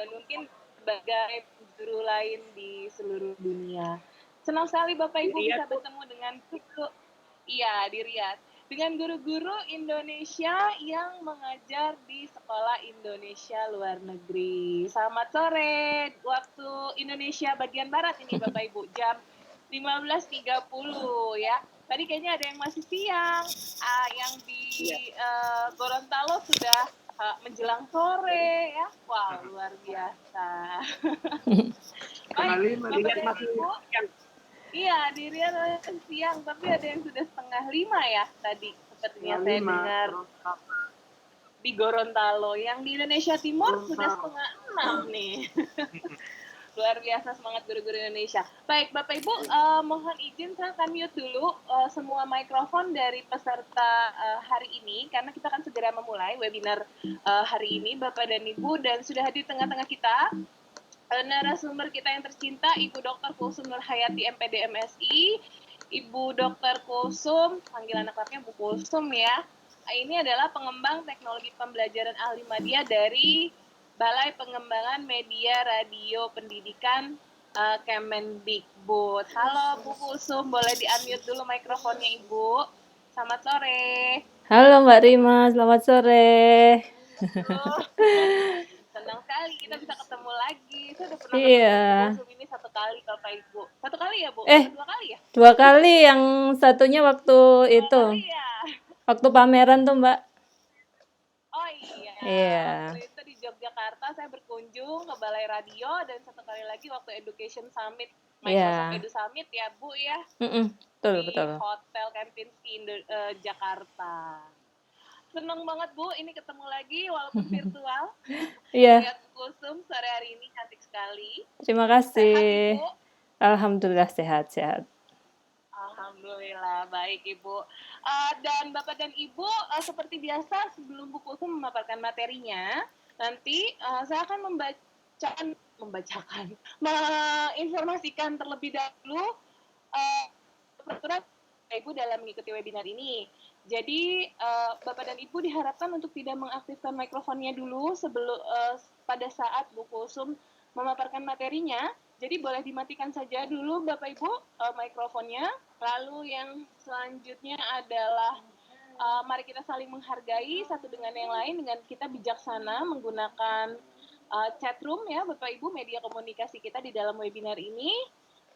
dan mungkin sebagai guru lain di seluruh dunia. Senang sekali Bapak Ibu bisa bertemu dengan guru, iya di Riyadh, dengan guru-guru Indonesia yang mengajar di sekolah Indonesia luar negeri. Selamat sore, waktu Indonesia bagian Barat ini Bapak Ibu, jam 15.30 ya. Tadi kayaknya ada yang masih siang, yang di Gorontalo sudah menjelang sore ya. Wow, luar biasa. Baik, Bapak dan Ibu. Iya, di Riyadh siang, tapi ada yang sudah 4:30 ya tadi. Sepertinya saya dengar di Gorontalo. Yang di Indonesia Timur sudah 5:30 nih. Luar biasa semangat guru-guru Indonesia. Baik, Bapak Ibu, mohon izin saya akan mute dulu semua mikrofon dari peserta hari ini, karena kita akan segera memulai webinar hari ini, Bapak dan Ibu, dan sudah hadir tengah-tengah kita narasumber kita yang tercinta, Ibu Dr. Kulsum Nurhayati MPD MSI, Ibu Dr. Kulsum, panggilan akrabnya Bu Kulsum ya. Ini adalah pengembang teknologi pembelajaran ahli media dari Balai Pengembangan Media Radio Pendidikan Kemendikbud. Halo Bu Kulsum, boleh di-unmute dulu mikrofonnya Ibu. Selamat sore. Halo Mbak Rima, selamat sore. Senang sekali kita bisa ketemu lagi. Saya udah pernah Iya. ketemu Zoom ini 1 kali Bapak Ibu. 1 kali ya Bu? 2 kali ya? 2 kali, yang satunya waktu 2 itu. kali ya? Waktu pameran tuh Mbak. Oh iya. Iya. Waktu itu di Yogyakarta saya berkunjung ke Balai Radio, dan 1 kali lagi waktu Education Summit, Microsoft Edu Summit ya Bu ya. Betul, di Hotel Kempinski Jakarta. Seneng banget Bu, ini ketemu lagi walaupun virtual. Iya. Lihat Kulsum sore hari ini cantik sekali. Terima kasih. Sehat Ibu? Alhamdulillah sehat-sehat. Alhamdulillah baik Ibu. Dan Bapak dan Ibu, seperti biasa sebelum Bu Kulsum memaparkan materinya, nanti saya akan menginformasikan terlebih dahulu peraturan Ibu dalam mengikuti webinar ini. Jadi Bapak dan Ibu diharapkan untuk tidak mengaktifkan mikrofonnya dulu sebelum pada saat Bu Kulsum memaparkan materinya. Jadi boleh dimatikan saja dulu Bapak Ibu mikrofonnya. Lalu yang selanjutnya adalah mari kita saling menghargai satu dengan yang lain dengan kita bijaksana menggunakan chat room ya Bapak Ibu, media komunikasi kita di dalam webinar ini.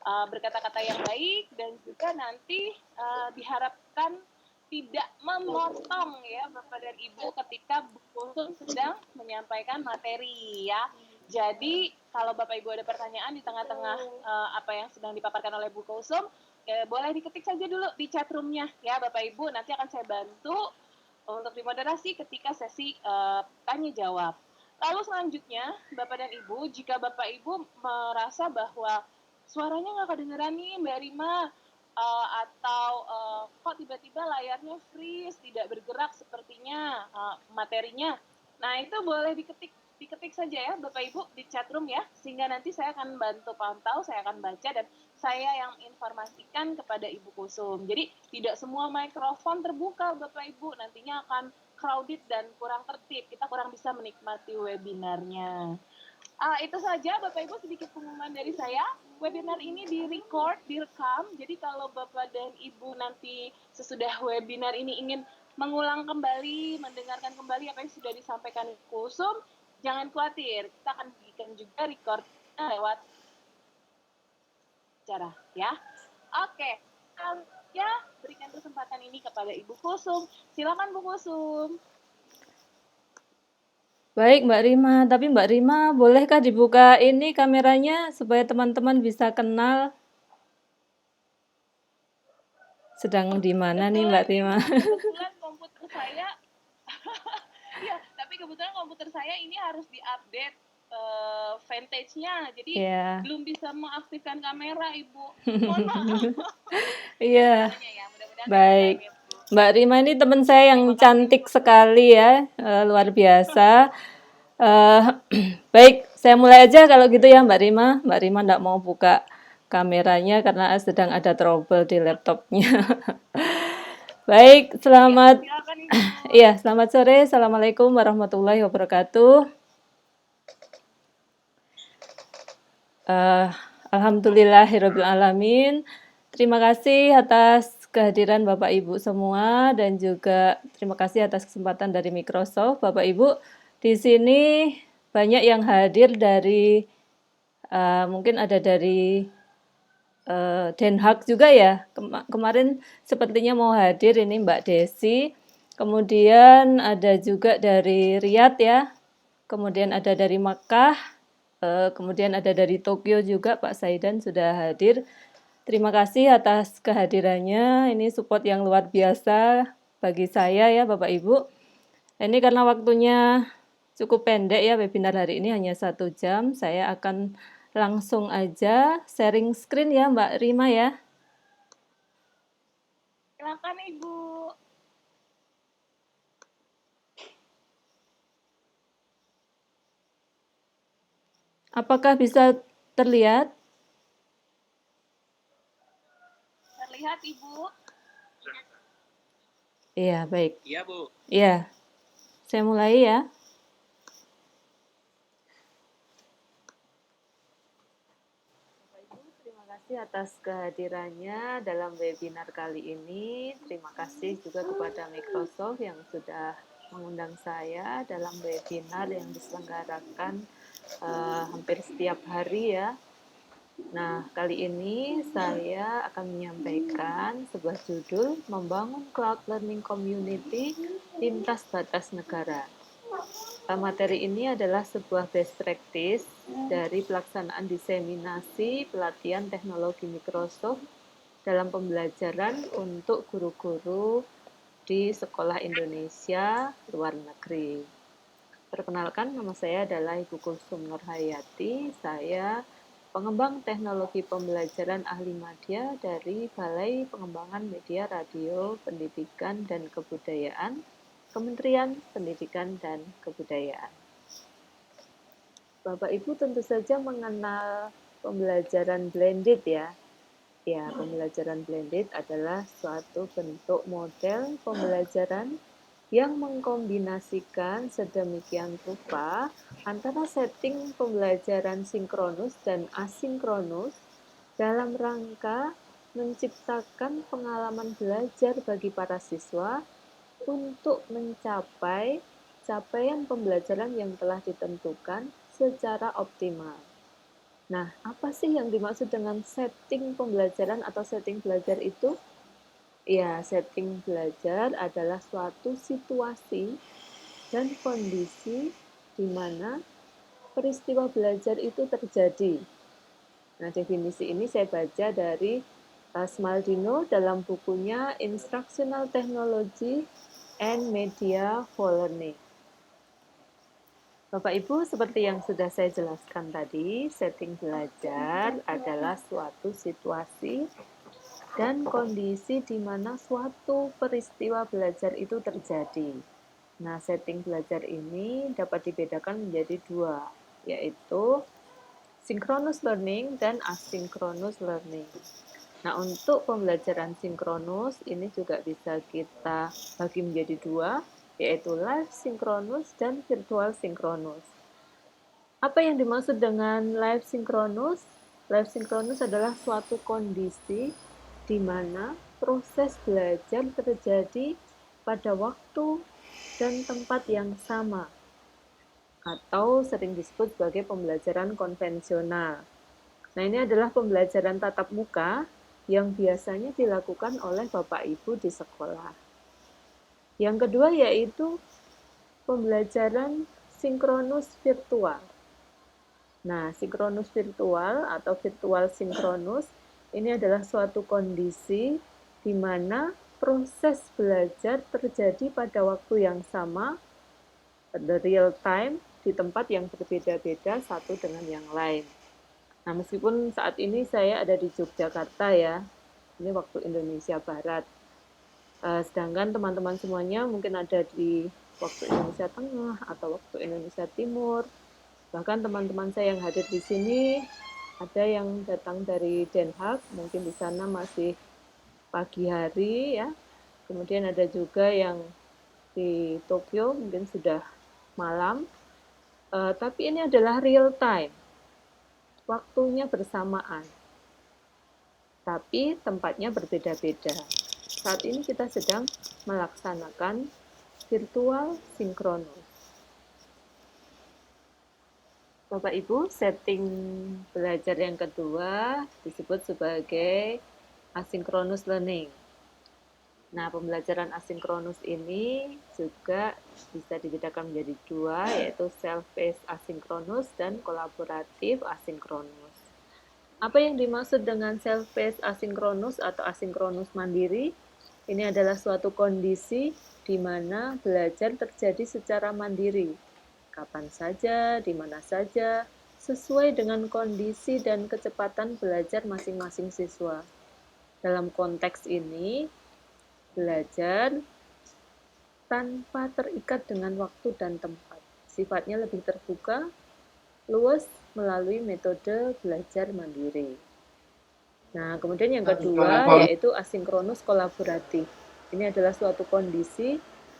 Berkata-kata yang baik, dan juga nanti diharapkan tidak memotong ya Bapak dan Ibu ketika Bu Kulsum sedang menyampaikan materi ya. Jadi kalau Bapak Ibu ada pertanyaan di tengah-tengah apa yang sedang dipaparkan oleh Bu Kulsum, boleh diketik saja dulu di chat room-nya ya Bapak Ibu, nanti akan saya bantu untuk dimoderasi ketika sesi tanya jawab. Lalu selanjutnya Bapak dan Ibu, jika Bapak Ibu merasa bahwa suaranya nggak kedengeran nih Mbak Rima, atau kok tiba-tiba layarnya freeze, tidak bergerak sepertinya materinya. Nah itu boleh diketik saja ya Bapak Ibu di chat room ya, sehingga nanti saya akan bantu pantau, saya akan baca, dan saya yang informasikan kepada Ibu Kulsum. Jadi tidak semua mikrofon terbuka Bapak Ibu, nantinya akan crowded dan kurang tertib, kita kurang bisa menikmati webinarnya. Itu saja Bapak Ibu sedikit pengumuman dari saya. Webinar ini direkam. Jadi kalau Bapak dan Ibu nanti sesudah webinar ini ingin mengulang kembali, mendengarkan kembali apa yang sudah disampaikan Kulsum, jangan khawatir. Kita akan berikan juga recordnya lewat cara ya. Oke. Ya, berikan kesempatan ini kepada Ibu Kulsum. Silakan Bu Kulsum. Baik Mbak Rima, tapi Mbak Rima bolehkah dibuka ini kameranya supaya teman-teman bisa kenal? Sedang di mana nih Mbak Rima? Kebetulan komputer saya, ya, tapi kebetulan komputer saya ini harus diupdate vintage-nya, jadi belum bisa mengaktifkan kamera Ibu. Mohon maaf. Iya. Baik. Mbak Rima ini teman saya yang cantik sekali ya, luar biasa. Baik, saya mulai aja kalau gitu ya Mbak Rima. Mbak Rima enggak mau buka kameranya karena sedang ada trouble di laptopnya. Baik, selamat selamat sore. Assalamualaikum warahmatullahi wabarakatuh. Eh, Alhamdulillahirrabbilalamin. Terima kasih atas kehadiran Bapak Ibu semua dan juga terima kasih atas kesempatan dari Microsoft. Bapak Ibu, di sini banyak yang hadir dari mungkin ada dari Den Haag juga ya. Kemarin sepertinya mau hadir ini Mbak Desi. Kemudian ada juga dari Riyadh ya. Kemudian ada dari Makkah. Kemudian ada dari Tokyo juga Pak Saidan sudah hadir. Terima kasih atas kehadirannya. Ini support yang luar biasa bagi saya ya Bapak Ibu. Ini karena waktunya cukup pendek ya webinar hari ini hanya 1 jam. Saya akan langsung aja sharing screen ya Mbak Rima ya. Silakan Ibu. Apakah bisa terlihat? Terlihat Ibu? Iya, baik. Iya, Bu. Iya, saya mulai ya. Terima kasih atas kehadirannya dalam webinar kali ini. Terima kasih juga kepada Microsoft yang sudah mengundang saya dalam webinar yang diselenggarakan hampir setiap hari ya. Nah, kali ini saya akan menyampaikan sebuah judul Membangun Cloud Learning Community Lintas Batas Negara. Materi ini adalah sebuah best practice dari pelaksanaan diseminasi pelatihan teknologi Microsoft dalam pembelajaran untuk guru-guru di sekolah Indonesia luar negeri. Perkenalkan, nama saya adalah Ibu Kulsum Nurhayati. Saya pengembang teknologi pembelajaran ahli media dari Balai Pengembangan Media Radio, Pendidikan dan Kebudayaan, Kementerian Pendidikan dan Kebudayaan. Bapak Ibu tentu saja mengenal pembelajaran blended ya. Ya, pembelajaran blended adalah suatu bentuk model pembelajaran yang mengkombinasikan sedemikian rupa antara setting pembelajaran sinkronus dan asinkronus dalam rangka menciptakan pengalaman belajar bagi para siswa untuk mencapai capaian pembelajaran yang telah ditentukan secara optimal. Nah, apa sih yang dimaksud dengan setting pembelajaran atau setting belajar itu? Ya, setting belajar adalah suatu situasi dan kondisi di mana peristiwa belajar itu terjadi. Nah, definisi ini saya baca dari Smaldino dalam bukunya Instructional Technology and Media for Learning. Bapak Ibu, seperti yang sudah saya jelaskan tadi, setting belajar adalah suatu situasi dan kondisi di mana suatu peristiwa belajar itu terjadi. Nah, setting belajar ini dapat dibedakan menjadi dua, yaitu synchronous learning dan asynchronous learning. Nah, untuk pembelajaran sinkronus ini juga bisa kita bagi menjadi dua, yaitu live sinkronus dan virtual sinkronus. Apa yang dimaksud dengan live sinkronus? Live sinkronus adalah suatu kondisi di mana proses belajar terjadi pada waktu dan tempat yang sama, atau sering disebut sebagai pembelajaran konvensional. Nah, ini adalah pembelajaran tatap muka yang biasanya dilakukan oleh Bapak Ibu di sekolah. Yang kedua yaitu pembelajaran sinkronus virtual. Nah, sinkronus virtual atau virtual sinkronus ini adalah suatu kondisi di mana proses belajar terjadi pada waktu yang sama, the real time, di tempat yang berbeda-beda satu dengan yang lain. Nah, meskipun saat ini saya ada di Yogyakarta ya, ini waktu Indonesia Barat. Sedangkan teman-teman semuanya mungkin ada di waktu Indonesia Tengah atau waktu Indonesia Timur. Bahkan teman-teman saya yang hadir di sini, ada yang datang dari Den Haag, mungkin di sana masih pagi hari ya. Kemudian ada juga yang di Tokyo, mungkin sudah malam. Tapi ini adalah real time. waktunya bersamaan, tapi tempatnya berbeda-beda. Saat ini kita sedang melaksanakan virtual sinkronus. Bapak Ibu, setting belajar yang kedua disebut sebagai asynchronous learning. Nah, pembelajaran asinkronus ini juga bisa dibedakan menjadi dua, yaitu self-paced asinkronus dan kolaboratif asinkronus. Apa yang dimaksud dengan self-paced asinkronus atau asinkronus mandiri? Ini adalah suatu kondisi di mana belajar terjadi secara mandiri, kapan saja, di mana saja, sesuai dengan kondisi dan kecepatan belajar masing-masing siswa. Dalam konteks ini, belajar tanpa terikat dengan waktu dan tempat. Sifatnya lebih terbuka, luas melalui metode belajar mandiri. Nah, kemudian yang kedua yaitu asinkronus kolaboratif. Ini adalah suatu kondisi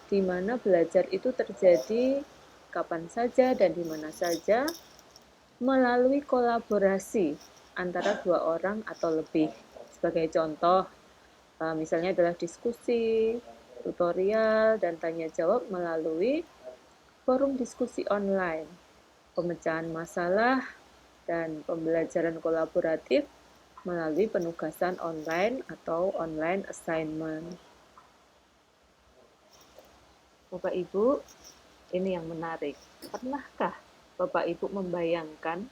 di mana belajar itu terjadi kapan saja dan di mana saja melalui kolaborasi antara dua orang atau lebih. Sebagai contoh, misalnya adalah diskusi, tutorial, dan tanya jawab melalui forum diskusi online, pemecahan masalah, dan pembelajaran kolaboratif melalui penugasan online atau online assignment. Bapak Ibu, ini yang menarik. Pernahkah Bapak Ibu membayangkan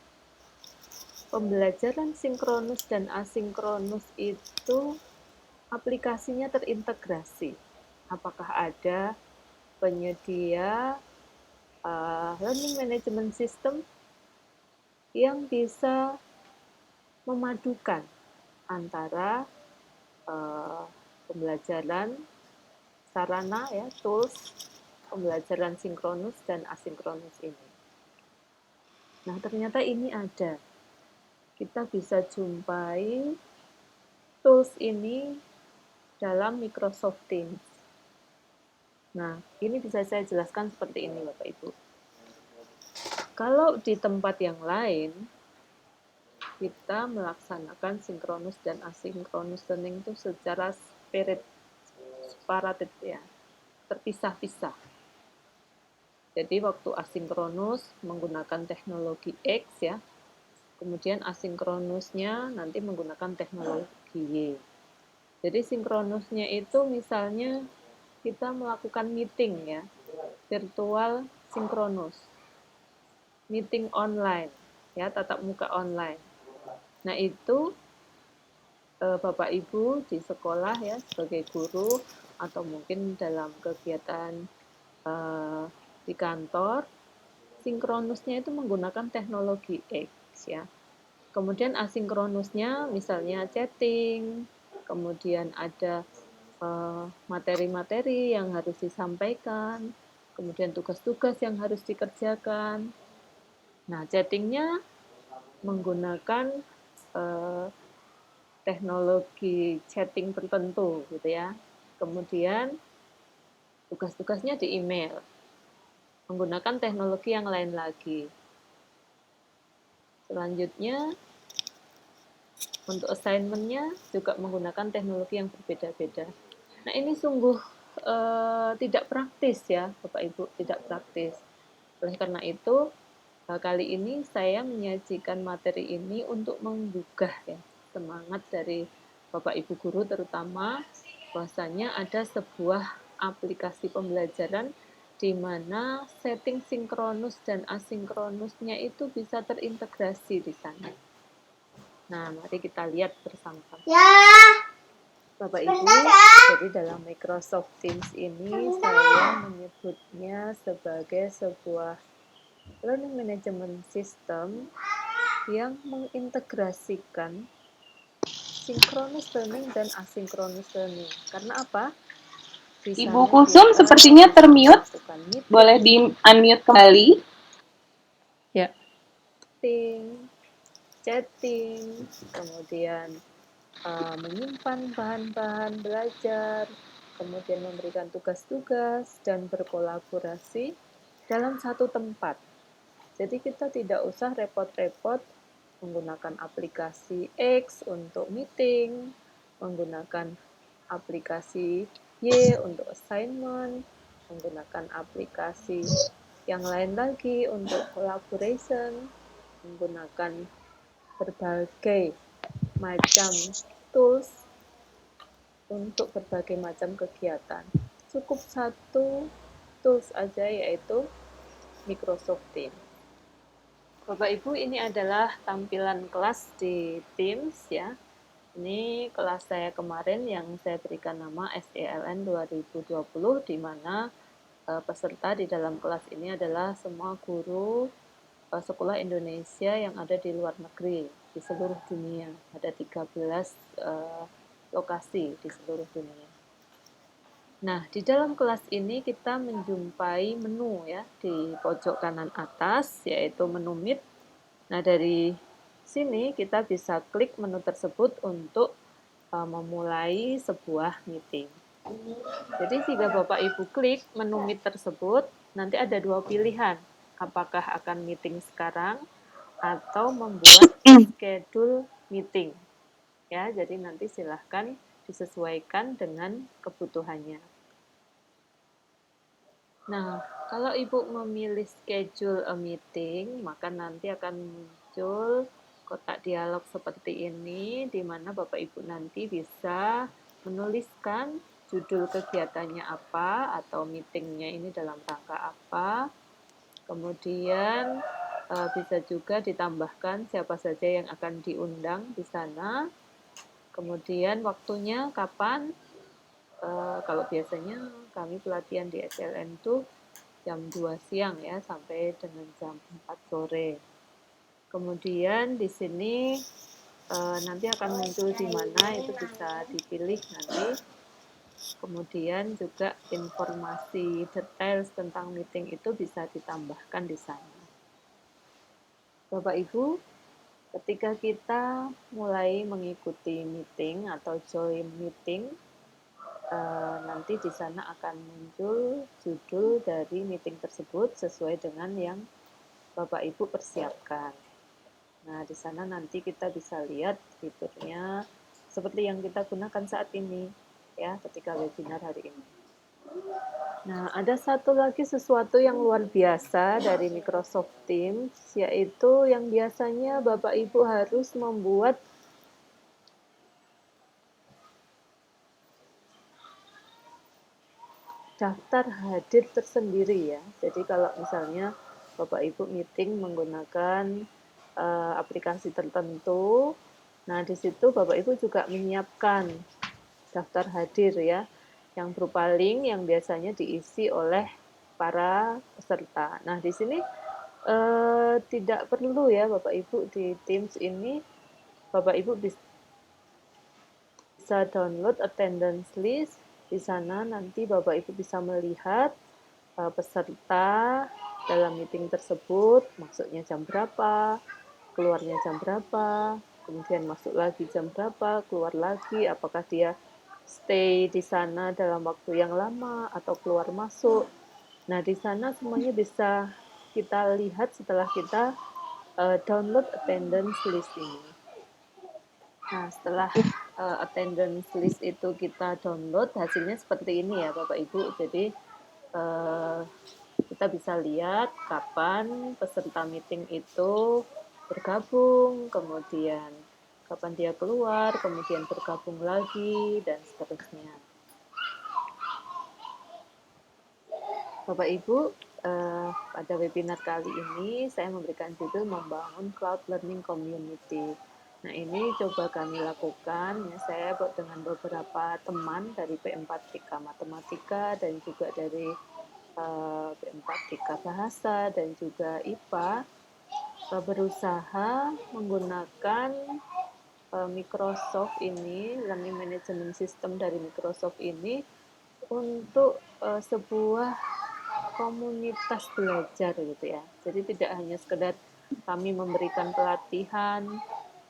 pembelajaran sinkronus dan asinkronus itu aplikasinya terintegrasi? Apakah ada penyedia learning management system yang bisa memadukan antara pembelajaran sarana ya, tools pembelajaran sinkronus dan asinkronus ini. Nah, ternyata ini ada. Kita bisa jumpai tools ini dalam Microsoft Teams. Nah, ini bisa saya jelaskan seperti ini, Bapak Ibu. Kalau di tempat yang lain, kita melaksanakan sinkronus dan asinkronus learning itu secara separated ya, terpisah-pisah. Jadi waktu asinkronus menggunakan teknologi X ya, kemudian asinkronusnya nanti menggunakan teknologi Y. Jadi sinkronusnya itu misalnya kita melakukan meeting ya, virtual sinkronus, meeting online ya, tatap muka online. Nah itu Bapak Ibu di sekolah ya sebagai guru atau mungkin dalam kegiatan di kantor, sinkronusnya itu menggunakan teknologi X ya. Kemudian asinkronusnya misalnya chatting, kemudian ada materi-materi yang harus disampaikan, kemudian tugas-tugas yang harus dikerjakan. Nah, chattingnya menggunakan teknologi chatting tertentu gitu ya. Kemudian tugas-tugasnya di email menggunakan teknologi yang lain lagi. Selanjutnya untuk assignment-nya juga menggunakan teknologi yang berbeda-beda. Nah, ini sungguh tidak praktis ya, Bapak Ibu, tidak praktis. Oleh karena itu, kali ini saya menyajikan materi ini untuk menggugah ya, semangat dari Bapak Ibu guru terutama bahwasanya ada sebuah aplikasi pembelajaran di mana setting sinkronus dan asinkronusnya itu bisa terintegrasi di sana. Nah, mari kita lihat bersama-sama. Ya. Bapak Ibu, jadi dalam Microsoft Teams ini saya menyebutnya sebagai sebuah learning management system yang mengintegrasikan synchronous learning dan asynchronous learning. Karena apa? Ibu Kusum sepertinya termute. Boleh di-unmute kembali. Ya. Chatting, kemudian menyimpan bahan-bahan belajar, kemudian memberikan tugas-tugas dan berkolaborasi dalam satu tempat. Jadi kita tidak usah repot-repot menggunakan aplikasi X untuk meeting, menggunakan aplikasi Y untuk assignment, menggunakan aplikasi yang lain lagi untuk collaboration, menggunakan berbagai macam tools untuk berbagai macam kegiatan. Cukup satu tools aja, yaitu Microsoft Teams. Bapak Ibu, ini adalah tampilan kelas di Teams ya. Ini kelas saya kemarin yang saya berikan nama SELN 2020, di mana peserta di dalam kelas ini adalah semua guru sekolah Indonesia yang ada di luar negeri, di seluruh dunia. Ada 13 lokasi di seluruh dunia. Nah, di dalam kelas ini kita menjumpai menu ya di pojok kanan atas, yaitu menu Meet. Nah, dari sini kita bisa klik menu tersebut untuk memulai sebuah meeting. Jadi jika Bapak Ibu klik menu Meet tersebut, nanti ada dua pilihan. Apakah akan meeting sekarang atau membuat schedule meeting. Ya, jadi nanti silahkan disesuaikan dengan kebutuhannya. Nah, kalau Ibu memilih schedule a meeting, maka nanti akan muncul kotak dialog seperti ini, di mana Bapak Ibu nanti bisa menuliskan judul kegiatannya apa, atau meetingnya ini dalam rangka apa. Kemudian bisa juga ditambahkan siapa saja yang akan diundang di sana. Kemudian waktunya kapan. Kalau biasanya kami pelatihan di SLN itu jam 2 siang ya, sampai dengan jam 4 sore. Kemudian di sini nanti akan muncul di mana, itu bisa dipilih nanti. Kemudian juga informasi detail tentang meeting itu bisa ditambahkan di sana. Bapak Ibu, ketika kita mulai mengikuti meeting atau join meeting, nanti di sana akan muncul judul dari meeting tersebut sesuai dengan yang Bapak Ibu persiapkan. Nah, di sana nanti kita bisa lihat fiturnya seperti yang kita gunakan saat ini ya, ketika webinar hari ini. Nah, ada satu lagi sesuatu yang luar biasa dari Microsoft Teams, yaitu yang biasanya Bapak Ibu harus membuat daftar hadir tersendiri ya. Jadi kalau misalnya Bapak Ibu meeting menggunakan aplikasi tertentu, nah di situ Bapak Ibu juga menyiapkan daftar hadir ya, yang berupa link yang biasanya diisi oleh para peserta. Nah di sini tidak perlu ya Bapak Ibu, di Teams ini Bapak Ibu bisa download attendance list. Di sana nanti Bapak Ibu bisa melihat peserta dalam meeting tersebut, masuknya jam berapa, keluarnya jam berapa, kemudian masuk lagi jam berapa, keluar lagi, apakah dia stay di sana dalam waktu yang lama atau keluar masuk. Nah, di sana semuanya bisa kita lihat setelah kita download attendance list ini. Nah, setelah attendance list itu kita download, hasilnya seperti ini ya Bapak Ibu. Jadi kita bisa lihat kapan peserta meeting itu bergabung, kemudian kapan dia keluar, kemudian bergabung lagi, dan seterusnya. Bapak Ibu, pada webinar kali ini saya memberikan judul Membangun Cloud Learning Community. Nah, ini coba kami lakukan ya, saya buat dengan beberapa teman dari P4TK Matematika dan juga dari P4TK Bahasa dan juga IPA, berusaha menggunakan Microsoft ini, Learning Management System dari Microsoft ini untuk sebuah komunitas belajar gitu ya. Jadi tidak hanya sekedar kami memberikan pelatihan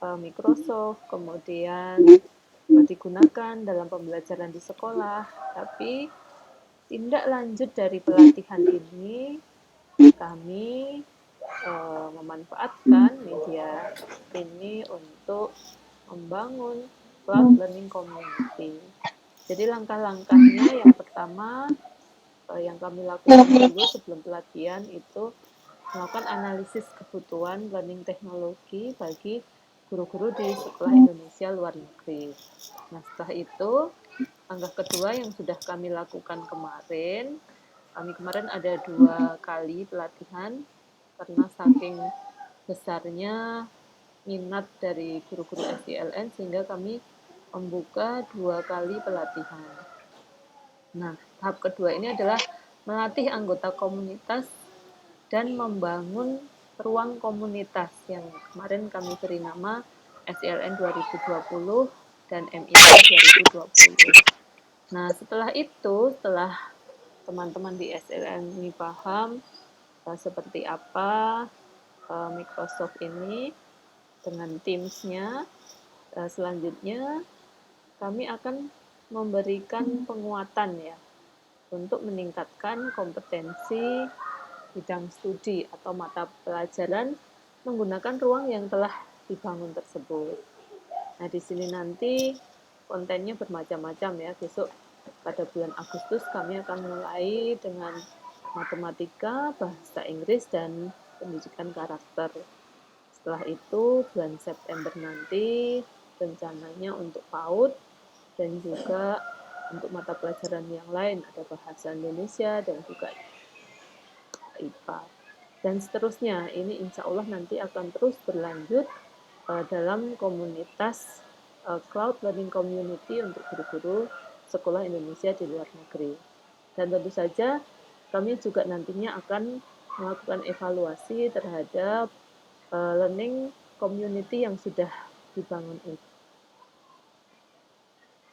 Microsoft, kemudian digunakan dalam pembelajaran di sekolah, tapi tindak lanjut dari pelatihan ini kami memanfaatkan media ya. Ini untuk membangun cloud learning community. Jadi langkah-langkahnya yang pertama yang kami lakukan dulu sebelum pelatihan itu melakukan analisis kebutuhan learning teknologi bagi guru-guru di sekolah Indonesia luar negeri. Nah, setelah itu langkah kedua yang sudah kami lakukan kemarin ada 2 kali pelatihan karena saking besarnya minat dari guru-guru SILN sehingga kami membuka 2 kali pelatihan. Nah, tahap kedua ini adalah melatih anggota komunitas dan membangun ruang komunitas yang kemarin kami beri nama SILN 2020 dan MIK 2020. Nah, setelah teman-teman di SLN ini paham seperti apa Microsoft ini dengan Teams-nya, selanjutnya kami akan memberikan penguatan ya untuk meningkatkan kompetensi bidang studi atau mata pelajaran menggunakan ruang yang telah dibangun tersebut. Nah, di sini nanti kontennya bermacam-macam ya. Besok pada bulan Agustus kami akan mulai dengan matematika, bahasa Inggris, dan pendidikan karakter. Setelah itu bulan September nanti rencananya untuk PAUD dan juga untuk mata pelajaran yang lain ada bahasa Indonesia dan juga IPA. Dan seterusnya, ini insya Allah nanti akan terus berlanjut dalam komunitas Cloud Learning Community untuk guru-guru sekolah Indonesia di luar negeri. Dan tentu saja kami juga nantinya akan melakukan evaluasi terhadap learning community yang sudah dibangun itu.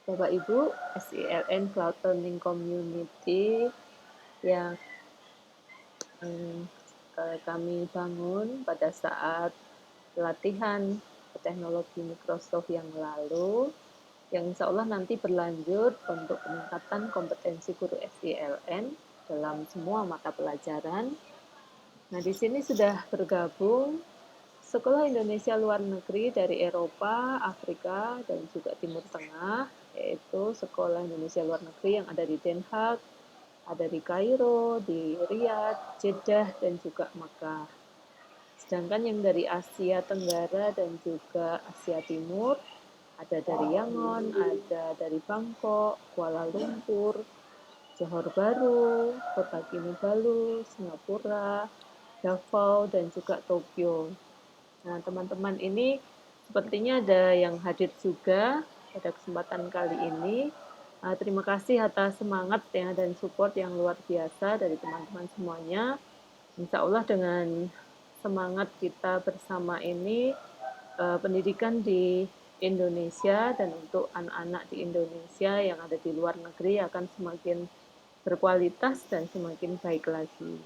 Bapak Ibu, SILN Cloud Learning Community yang kami bangun pada saat pelatihan teknologi Microsoft yang lalu, yang insya Allah nanti berlanjut untuk peningkatan kompetensi guru SILN dalam semua mata pelajaran. Nah, di sini sudah bergabung Sekolah Indonesia luar negeri dari Eropa, Afrika, dan juga Timur Tengah, yaitu Sekolah Indonesia luar negeri yang ada di Den Haag, ada di Kairo, di Riyadh, Jeddah, dan juga Makkah. Sedangkan yang dari Asia Tenggara dan juga Asia Timur, ada dari Yangon, ada dari Bangkok, Kuala Lumpur, Johor Baru, Kota Kinabalu, Singapura, Davao, dan juga Tokyo. Nah, teman-teman ini sepertinya ada yang hadir juga pada kesempatan kali ini. Terima kasih atas semangat ya dan support yang luar biasa dari teman-teman semuanya. Insya Allah dengan semangat kita bersama ini, pendidikan di Indonesia dan untuk anak-anak di Indonesia yang ada di luar negeri akan semakin berkualitas dan semakin baik lagi.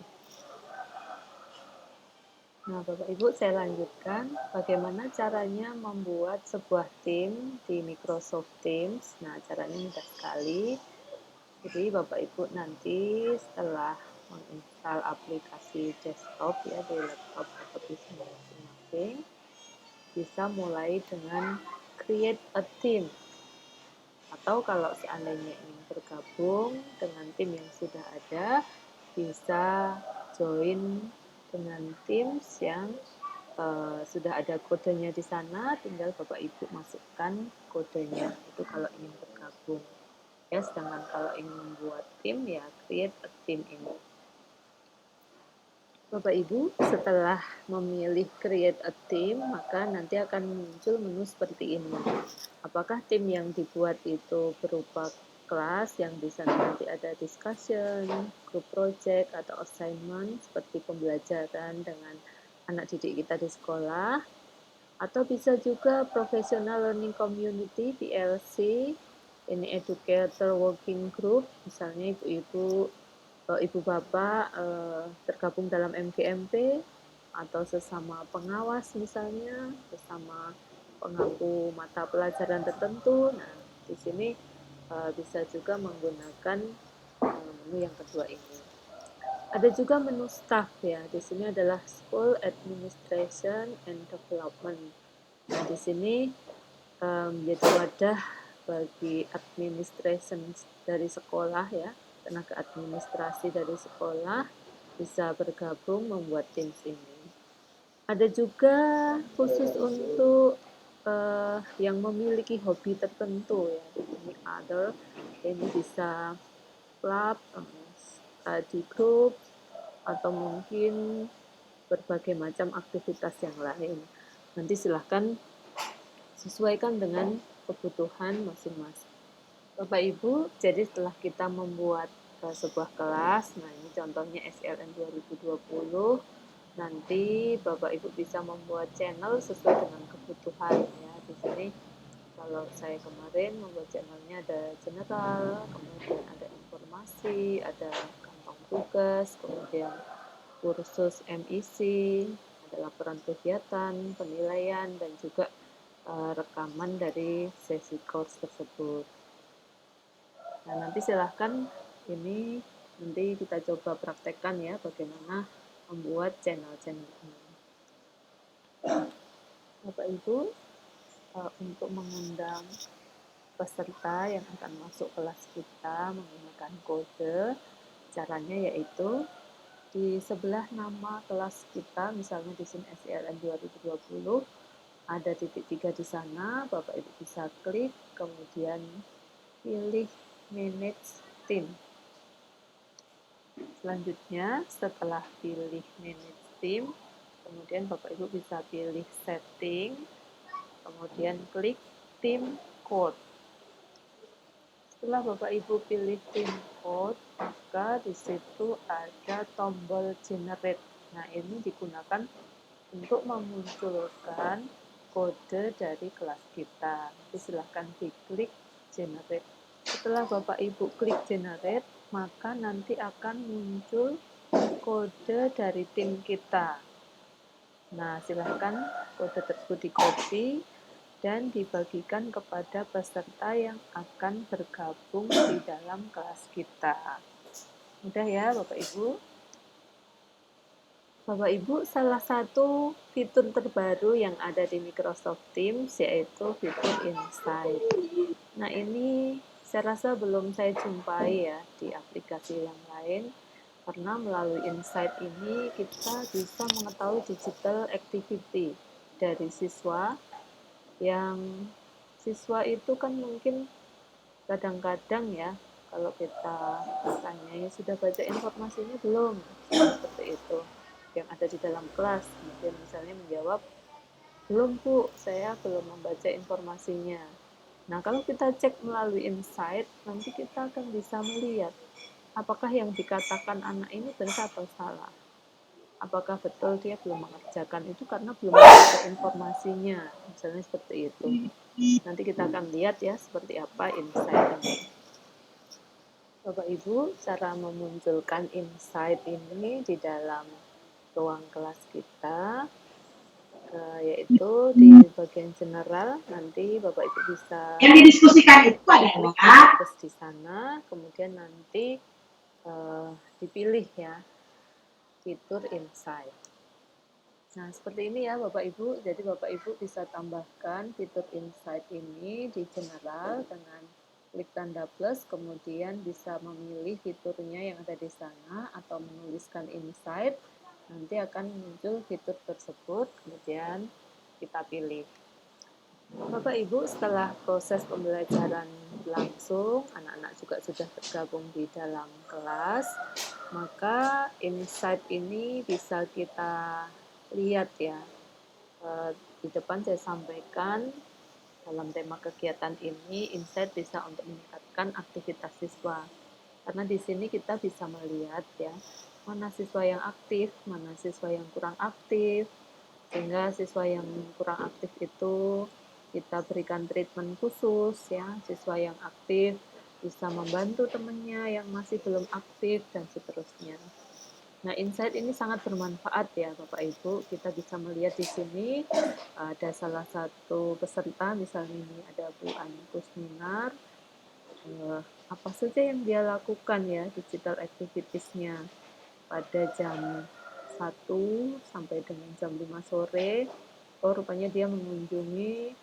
Nah, Bapak Ibu, saya lanjutkan bagaimana caranya membuat sebuah tim di Microsoft Teams. Nah, caranya mudah sekali. Jadi, Bapak Ibu nanti setelah menginstal aplikasi desktop ya di laptop atau PC masing-masing, bisa mulai dengan create a team. Atau kalau seandainya ingin bergabung dengan tim yang sudah ada, bisa join dengan Teams yang sudah ada kodenya di sana, tinggal Bapak Ibu masukkan kodenya. Itu kalau ingin bergabung. Ya, sedangkan kalau ingin membuat tim ya create a team ini. Bapak Ibu, setelah memilih create a team, maka nanti akan muncul menu seperti ini. Apakah tim yang dibuat itu berupa kelas yang di sana nanti ada discussion, group project atau assignment seperti pembelajaran dengan anak didik kita di sekolah, atau bisa juga professional learning community PLC, ini educator working group, misalnya ibu-ibu ibu bapak tergabung dalam MGMP atau sesama pengawas misalnya, sesama pengampu mata pelajaran tertentu. Nah, di sini bisa juga menggunakan menu yang kedua ini. Ada juga menu staff ya. Di sini adalah School Administration and Development. Nah, di sini menjadi wadah bagi administration dari sekolah ya, tenaga administrasi dari sekolah bisa bergabung membuat tim ini. Ada juga khusus untuk yang memiliki hobi tertentu ya. Ini other, ini bisa club, study group, atau mungkin berbagai macam aktivitas yang lain. Nanti silahkan sesuaikan dengan kebutuhan masing-masing. Bapak Ibu, jadi setelah kita membuat sebuah kelas, nah ini contohnya SLN 2020, nanti Bapak Ibu bisa membuat channel sesuai dengan kebutuhan ya. Di sini kalau saya kemarin membuat channelnya ada general, kemudian ada informasi, ada kantong tugas, kemudian kursus MIC, ada laporan kegiatan, penilaian, dan juga rekaman dari sesi course tersebut. Nah, nanti silahkan ini nanti kita coba praktekkan ya bagaimana membuat channel-channel ini. Bapak Ibu, untuk mengundang peserta yang akan masuk kelas kita menggunakan kode, caranya yaitu di sebelah nama kelas kita, misalnya di sini SELN 2020, ada titik 3 di sana, Bapak Ibu bisa klik, kemudian pilih Manage Team. Selanjutnya, setelah pilih Manage Team, kemudian Bapak Ibu bisa pilih Setting, kemudian klik Team Code. Setelah Bapak Ibu pilih Team Code, maka di situ ada tombol Generate. Nah, ini digunakan untuk memunculkan kode dari kelas kita. Jadi silahkan diklik Generate. Setelah Bapak Ibu klik Generate, maka nanti akan muncul kode dari tim kita. Nah, silahkan kode tersebut di-copy dan dibagikan kepada peserta yang akan bergabung di dalam kelas kita. Mudah ya, Bapak Ibu? Bapak Ibu, salah satu fitur terbaru yang ada di Microsoft Teams yaitu fitur Insight. Nah, ini saya rasa belum saya jumpai ya di aplikasi yang lain, karena melalui Insight ini kita bisa mengetahui digital activity dari siswa, yang siswa itu kan mungkin kadang-kadang ya, kalau kita tanya sudah baca informasinya belum, seperti itu yang ada di dalam kelas, kemudian misalnya menjawab, belum Bu, saya belum membaca informasinya. Nah, kalau kita cek melalui Insight, nanti kita akan bisa melihat apakah yang dikatakan anak ini benar atau salah. Apakah betul dia belum mengerjakan itu karena belum membaca informasinya, misalnya seperti itu. Nanti kita akan lihat ya seperti apa Insight ini. Bapak Ibu, cara memunculkan Insight ini di dalam ruang kelas kita, yaitu di bagian general, nanti Bapak Ibu bisa yang didiskusikan itu adalah terus di sana, kemudian nanti dipilih ya fitur Insight. Nah, seperti ini ya Bapak Ibu. Jadi Bapak Ibu bisa tambahkan fitur Insight ini di general dengan klik tanda plus, kemudian bisa memilih fiturnya yang ada di sana atau menuliskan Insight. Nanti akan muncul fitur tersebut, kemudian kita pilih. Bapak Ibu, setelah proses pembelajaran berlangsung, anak-anak juga sudah tergabung di dalam kelas, maka Insight ini bisa kita lihat ya. Di depan saya sampaikan dalam tema kegiatan ini, Insight bisa untuk meningkatkan aktivitas siswa. Karena di sini kita bisa melihat ya, mana siswa yang aktif, mana siswa yang kurang aktif, sehingga siswa yang kurang aktif itu kita berikan treatment khusus ya, siswa yang aktif bisa membantu temannya yang masih belum aktif dan seterusnya. Nah, Insight ini sangat bermanfaat ya Bapak Ibu. Kita bisa melihat di sini ada salah satu peserta, misalnya ini ada Bu Ani Kusminar, apa saja yang dia lakukan ya, digital activities-nya. pada jam 1 sampai dengan jam 5 sore. Oh, rupanya dia mengunjungi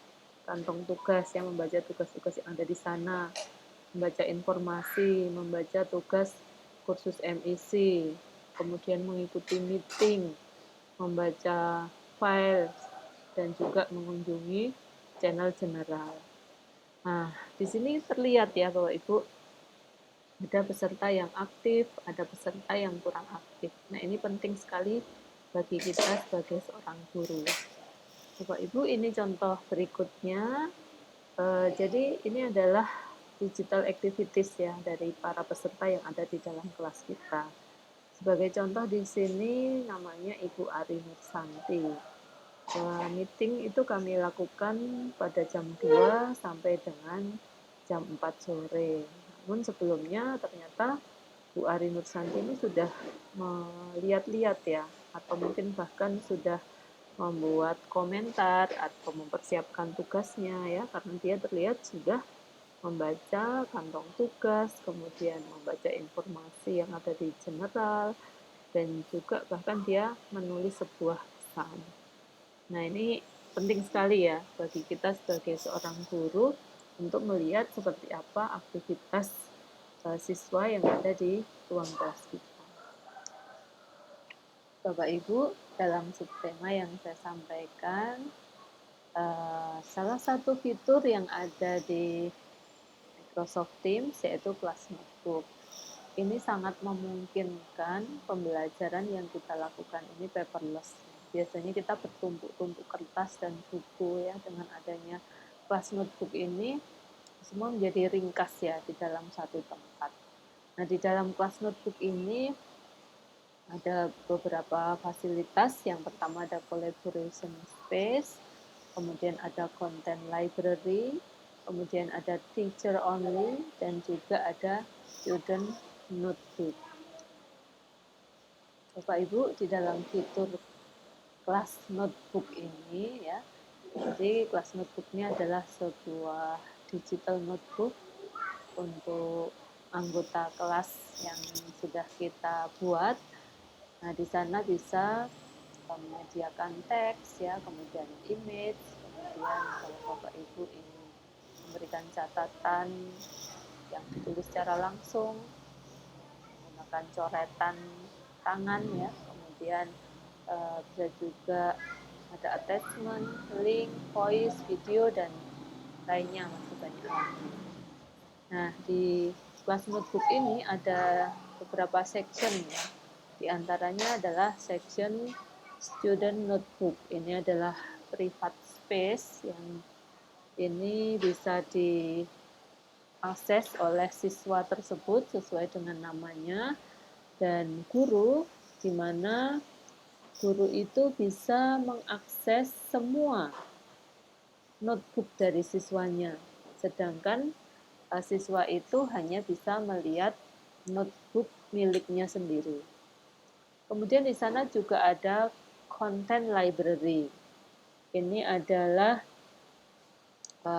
kantong tugas, yang membaca tugas-tugas yang ada di sana, membaca informasi, membaca tugas kursus MIC, kemudian mengikuti meeting, membaca file, dan juga mengunjungi channel general. Nah, di sini terlihat ya Bapak Ibu, ada peserta yang aktif, ada peserta yang kurang aktif. Nah, ini penting sekali bagi kita sebagai seorang guru. Bapak Ibu, ini contoh berikutnya. Jadi ini adalah digital activities ya dari para peserta yang ada di dalam kelas kita. Sebagai contoh di sini namanya Ibu Ari Nursanti. Meeting itu kami lakukan pada jam 2 sampai dengan jam 4 sore. Namun sebelumnya ternyata Bu Ari Nursanti ini sudah melihat-lihat ya, atau mungkin bahkan sudah membuat komentar atau mempersiapkan tugasnya ya, karena dia terlihat sudah membaca kantong tugas, kemudian membaca informasi yang ada di general, dan juga bahkan dia menulis sebuah pesan. Nah, ini penting sekali ya bagi kita sebagai seorang guru untuk melihat seperti apa aktivitas siswa yang ada di ruang kelas kita. Bapak Ibu, dalam subtema yang saya sampaikan, salah satu fitur yang ada di Microsoft Teams yaitu Class Notebook. Ini sangat memungkinkan pembelajaran yang kita lakukan ini paperless. Biasanya kita bertumpuk-tumpuk kertas dan buku ya, dengan adanya Class Notebook ini semua menjadi ringkas ya di dalam satu tempat. Nah, di dalam Class Notebook ini ada beberapa fasilitas. Yang pertama ada collaboration space, kemudian ada content library, kemudian ada teacher only, dan juga ada student notebook. Bapak Ibu, di dalam fitur Class Notebook ini ya, jadi Class Notebook ini adalah sebuah digital notebook untuk anggota kelas yang sudah kita buat. Nah, di sana bisa menyediakan teks ya, kemudian image, kemudian kalau Bapak Ibu ingin memberikan catatan yang ditulis secara langsung menggunakan coretan tangan ya, kemudian bisa juga ada attachment, link, voice, video, dan lainnya masih banyak lagi. Nah, di Class Notebook ini ada beberapa section ya. Di antaranya adalah section student notebook. Ini adalah private space yang ini bisa diakses oleh siswa tersebut sesuai dengan namanya dan guru, di mana guru itu bisa mengakses semua notebook dari siswanya. Sedangkan siswa itu hanya bisa melihat notebook miliknya sendiri. Kemudian di sana juga ada content library. Ini adalah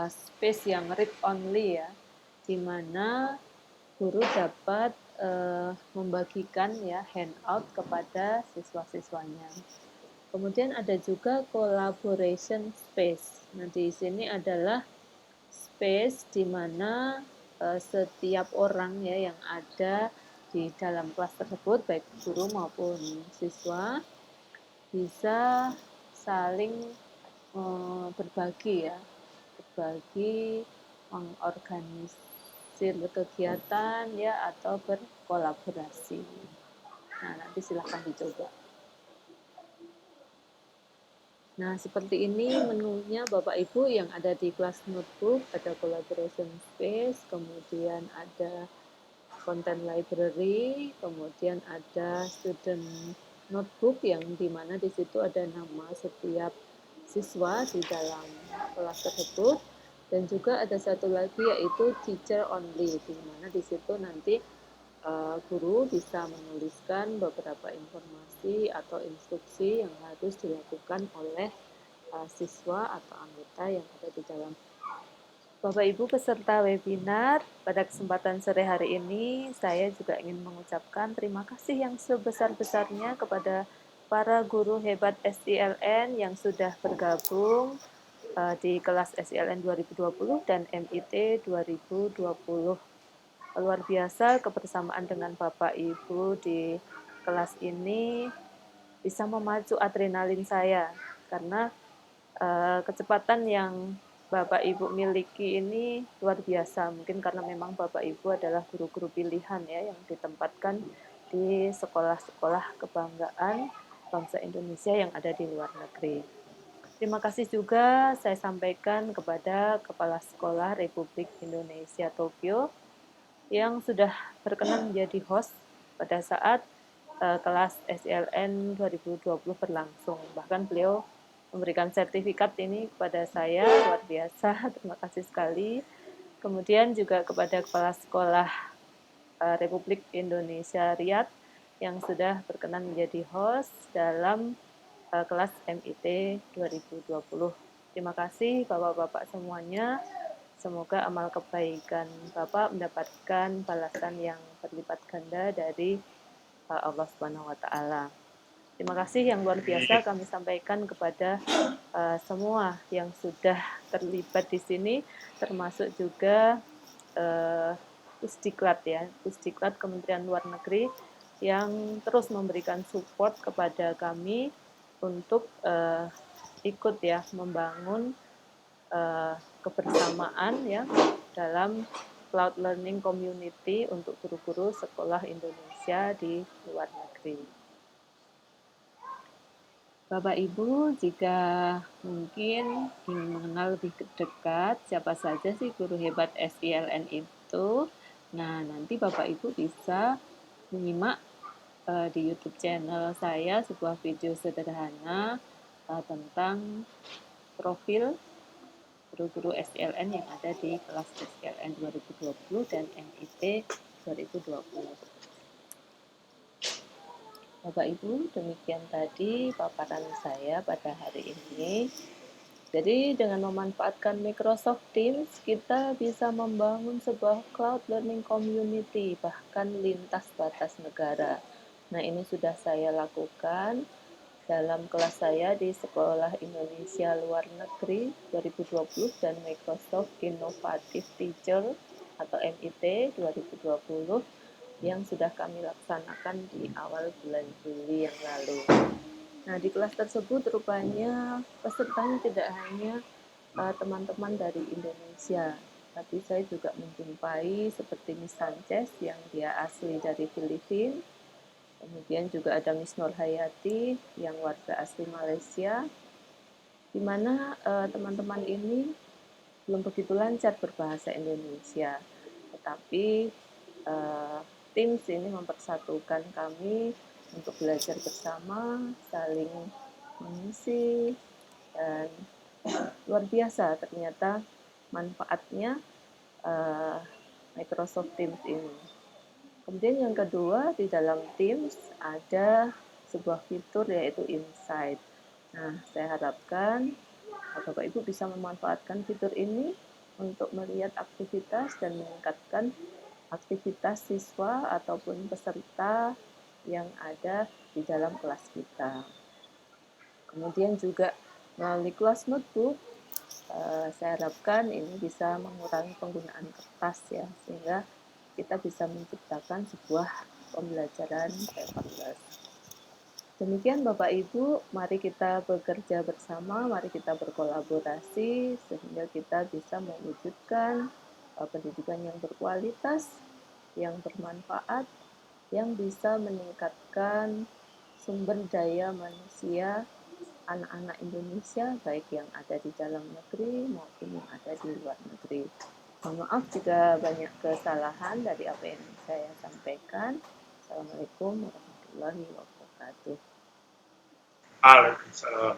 space yang read only ya, di mana guru dapat membagikan ya handout kepada siswa-siswanya. Kemudian ada juga collaboration space. Nah, di sini adalah space di mana setiap orang ya yang ada di dalam kelas tersebut, baik guru maupun siswa, bisa saling berbagi ya, berbagi, mengorganisir kegiatan ya, atau berkolaborasi. Nah, nanti silahkan dicoba. Nah, seperti ini menunya Bapak Ibu yang ada di Class Notebook. Ada collaboration space, kemudian ada content library, kemudian ada student notebook yang dimana di situ ada nama setiap siswa di dalam kelas tersebut, dan juga ada satu lagi yaitu teacher only, di mana di situ nanti guru bisa menuliskan beberapa informasi atau instruksi yang harus dilakukan oleh siswa atau anggota yang ada di dalam Bapak Ibu peserta webinar, pada kesempatan sore hari ini saya juga ingin mengucapkan terima kasih yang sebesar-besarnya kepada para guru hebat SILN yang sudah bergabung di kelas SILN 2020 dan MIT 2020. Luar biasa kebersamaan dengan Bapak Ibu di kelas ini bisa memacu adrenalin saya karena kecepatan yang Bapak Ibu miliki ini luar biasa. Mungkin karena memang Bapak Ibu adalah guru-guru pilihan ya yang ditempatkan di sekolah-sekolah kebanggaan bangsa Indonesia yang ada di luar negeri. Terima kasih juga saya sampaikan kepada Kepala Sekolah Republik Indonesia Tokyo yang sudah berkenan menjadi host pada saat kelas SILN 2020 berlangsung. Bahkan beliau memberikan sertifikat ini kepada saya, luar biasa, terima kasih sekali. Kemudian juga kepada Kepala Sekolah Republik Indonesia Riyadh yang sudah berkenan menjadi host dalam kelas MIT 2020. Terima kasih Bapak-Bapak semuanya. Semoga amal kebaikan Bapak mendapatkan balasan yang berlipat ganda dari Allah Subhanahu wa taala. Terima kasih yang luar biasa kami sampaikan kepada semua yang sudah terlibat di sini, termasuk juga Pusdiklat ya, Pusdiklat Kementerian Luar Negeri yang terus memberikan support kepada kami untuk ikut ya membangun kebersamaan ya dalam Cloud Learning Community untuk guru-guru sekolah Indonesia di luar negeri. Bapak Ibu, jika mungkin ingin mengenal lebih dekat siapa saja sih guru hebat SILN itu, nah nanti Bapak Ibu bisa menyimak di YouTube channel saya sebuah video sederhana tentang profil guru-guru SILN yang ada di kelas SILN 2020 dan MIT 2020. Bapak Ibu, demikian tadi paparan saya pada hari ini. Jadi dengan memanfaatkan Microsoft Teams, kita bisa membangun sebuah cloud learning community, bahkan lintas batas negara. Nah, ini sudah saya lakukan dalam kelas saya di Sekolah Indonesia Luar Negeri 2020 dan Microsoft Innovative Teacher atau MIT 2020 yang sudah kami laksanakan di awal bulan Juli yang lalu. Nah, di kelas tersebut rupanya pesertanya tidak hanya teman-teman dari Indonesia, tapi saya juga menjumpai seperti Miss Sanchez yang dia asli dari Filipina. Kemudian juga ada Miss Nur Hayati yang warga asli Malaysia, di mana teman-teman ini belum begitu lancar berbahasa Indonesia, tetapi Teams ini mempersatukan kami untuk belajar bersama, saling mengisi, dan luar biasa ternyata manfaatnya Microsoft Teams ini. Kemudian yang kedua, di dalam Teams ada sebuah fitur yaitu Insight. Nah, saya harapkan Bapak Ibu bisa memanfaatkan fitur ini untuk melihat aktivitas dan meningkatkan aktivitas siswa ataupun peserta yang ada di dalam kelas kita. Kemudian juga melalui kelas notebook, saya harapkan ini bisa mengurangi penggunaan kertas ya, sehingga kita bisa menciptakan sebuah pembelajaran paperless. Demikian Bapak Ibu, mari kita bekerja bersama, mari kita berkolaborasi sehingga kita bisa mewujudkan pendidikan yang berkualitas, yang bermanfaat, yang bisa meningkatkan sumber daya manusia anak-anak Indonesia, baik yang ada di dalam negeri maupun yang ada di luar negeri. Mohon maaf jika banyak kesalahan dari apa yang saya sampaikan. Assalamualaikum warahmatullahi wabarakatuh. Waalaikumsalam.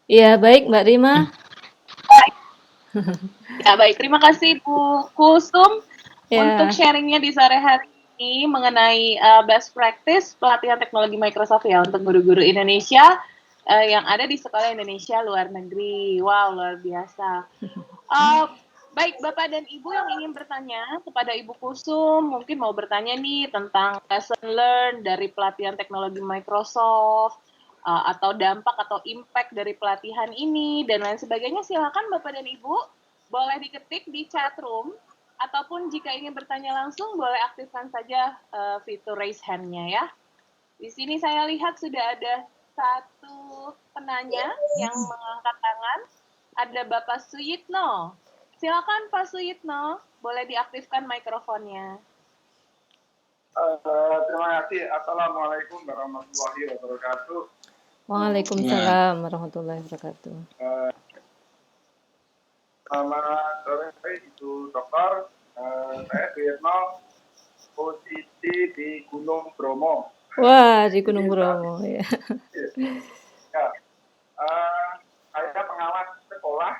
Ya, baik Mbak Rima. Ya, baik. Terima kasih Bu Kusum Ya. untuk sharingnya di sore hari ini mengenai best practice pelatihan teknologi Microsoft ya untuk guru-guru Indonesia. yang ada di sekolah Indonesia luar negeri. Wow, luar biasa. Baik, Bapak dan Ibu yang ingin bertanya kepada Ibu Kusum, mungkin mau bertanya nih tentang lesson learn dari pelatihan teknologi Microsoft, atau dampak atau impact dari pelatihan ini, dan lain sebagainya, silakan Bapak dan Ibu boleh diketik di chat room, ataupun jika ingin bertanya langsung, boleh aktifkan saja fitur raise hand-nya ya. Di sini saya lihat sudah ada satu penanya yang mengangkat tangan, ada Bapak Suyitno. Silakan Pak Suyitno, boleh diaktifkan mikrofonnya. Terima kasih. Assalamualaikum warahmatullahi wabarakatuh. Waalaikumsalam warahmatullahi wabarakatuh. Selamat sore Ibu Dokter. Saya Suyitno, posisi di Gunung Bromo. Wah, di Gunung Bromo ya. Ya. Saya pengawas sekolah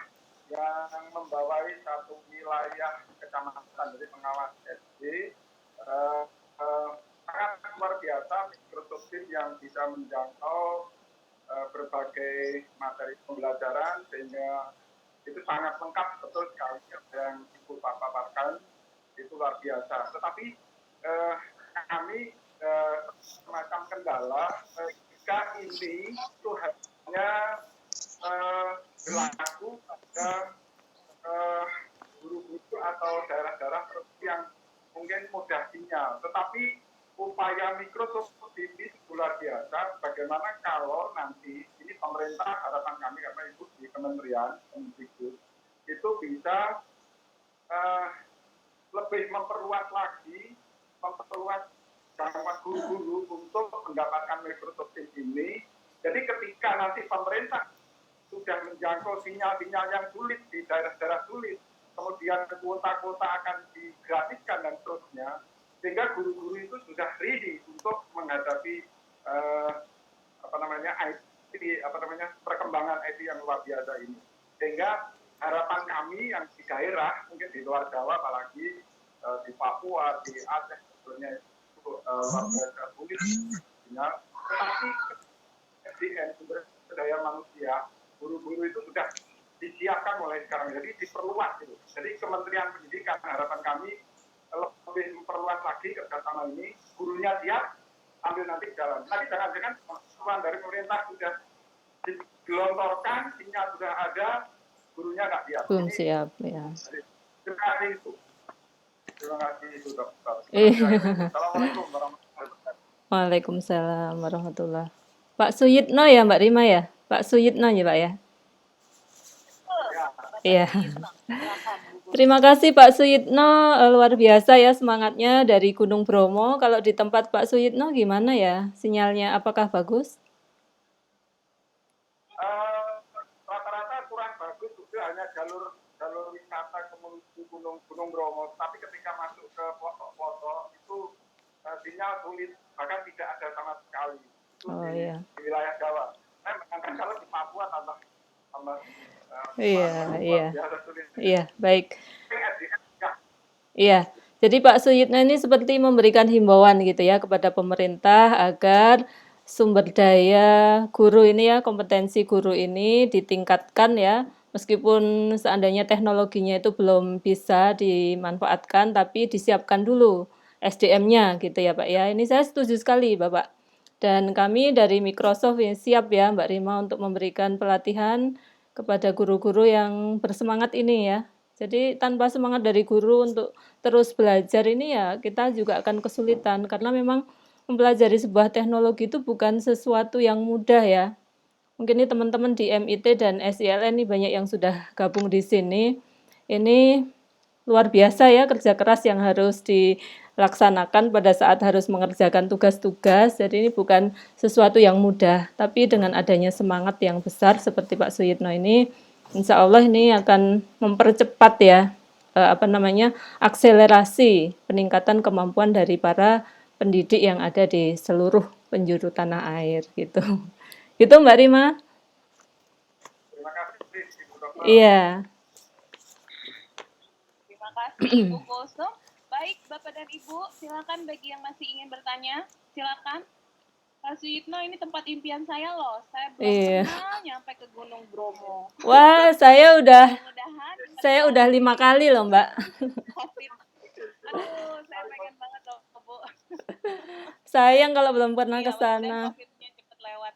yang membawai satu wilayah kecamatan, jadi pengawas SD. Sangat luar biasa Microsoft Teams yang bisa menjangkau berbagai materi pembelajaran, sehingga itu sangat lengkap, betul sekali yang Ibu paparkan, itu luar biasa. Tetapi kami semacam kendala jika ini itu hanya berlaku pada guru-guru atau daerah-daerah yang mungkin mudah sinyal. Tetapi upaya Microsoft ini luar biasa. Bagaimana kalau nanti ini pemerintah, harapan kami karena Ibu di Kementerian Kemendikbud itu bisa lebih memperluas jangkauan guru-guru untuk mendapatkan Microsoft Teams ini. Jadi ketika nanti pemerintah sudah menjangkau sinyal-sinyal yang sulit di daerah-daerah sulit, kemudian kuota-kuota akan digratiskan dan seterusnya, sehingga guru-guru itu sudah ready untuk menghadapi perkembangan IT yang luar biasa ini. Sehingga harapan kami yang di daerah, mungkin di luar Jawa, apalagi di Papua, di Aceh, sebetulnya itu luar biasa sulit. Tetapi SDM, sumber daya manusia, guru-guru itu sudah disiapkan mulai sekarang. Jadi diperluas gitu. Jadi Kementerian Pendidikan, harapan kami lebih memperluas lagi kerjasama ini. Gurunya siap, ambil nanti jalan. Nanti jangan-jangan teman dari pemerintah sudah digelontorkan, sinyal sudah ada, gurunya nggak siap. Belum siap ya. Terima kasih itu. Terima kasih itu Dokter. Assalamualaikum warahmatullahi wabarakatuh. Waalaikumsalam warahmatullahi wabarakatuh. Pak Suyitno ya Mbak Rima ya? Pak Suyitno ya Pak ya? Iya. Terima kasih Pak Suyitno, luar biasa ya semangatnya dari Gunung Bromo. Kalau di tempat Pak Suyitno gimana ya sinyalnya? Apakah bagus? Rata-rata kurang bagus, juga hanya jalur wisata ke menuju Gunung Bromo. Tapi ketika masuk ke foto-foto itu sinyal sulit, bahkan tidak ada sama sekali. Itu di wilayah Jawa. Saya mengatakan kalau di Papua tambah Iya, baik. Iya, jadi Pak Suyitno ini seperti memberikan himbauan gitu ya kepada pemerintah agar sumber daya guru ini ya, kompetensi guru ini ditingkatkan ya, meskipun seandainya teknologinya itu belum bisa dimanfaatkan, tapi disiapkan dulu SDM-nya gitu ya Pak ya. Ini saya setuju sekali Bapak. Dan kami dari Microsoft ya, siap ya Mbak Rima untuk memberikan pelatihan kepada guru-guru yang bersemangat ini ya. Jadi tanpa semangat dari guru untuk terus belajar ini ya kita juga akan kesulitan karena memang mempelajari sebuah teknologi itu bukan sesuatu yang mudah ya. Mungkin ini teman-teman di MIT dan SILN ini banyak yang sudah gabung di sini. Ini luar biasa ya kerja keras yang harus dilaksanakan pada saat harus mengerjakan tugas-tugas. Jadi ini bukan sesuatu yang mudah, tapi dengan adanya semangat yang besar seperti Pak Suyitno ini, insya Allah ini akan mempercepat ya akselerasi peningkatan kemampuan dari para pendidik yang ada di seluruh penjuru tanah air gitu. Gitu Mbak Rima. Terima kasih Ibu Dokter. Iya. Terima kasih Ibu Kusum. Baik Bapak dan Ibu, silakan bagi yang masih ingin bertanya, silakan. Pak Suyitno, ini tempat impian saya loh. Saya belum Iya. pernah nyampe ke Gunung Bromo. Wah, saya Mudah-mudahan setelah 5 kali loh, Mbak. COVID. Aduh, saya pengen banget loh, Bu. Sayang kalau belum pernah Iya, ke mudah-mudahan sana. COVID-nya cepet lewat.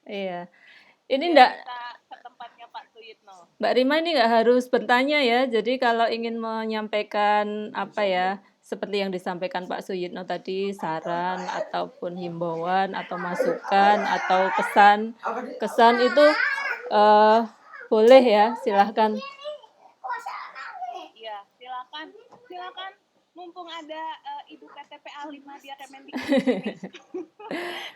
Iya. Ini Biar enggak, bisa ke tempatnya Pak Suyitno. Mbak Rima ini nggak harus bertanya ya. Jadi kalau ingin menyampaikan apa ya, seperti yang disampaikan Pak Suyitno tadi, saran ataupun himbauan atau masukan atau kesan itu boleh ya, silahkan. Iya, silakan. Silakan. Mumpung ada Ibu KTPA 5 dia Kemendikbud.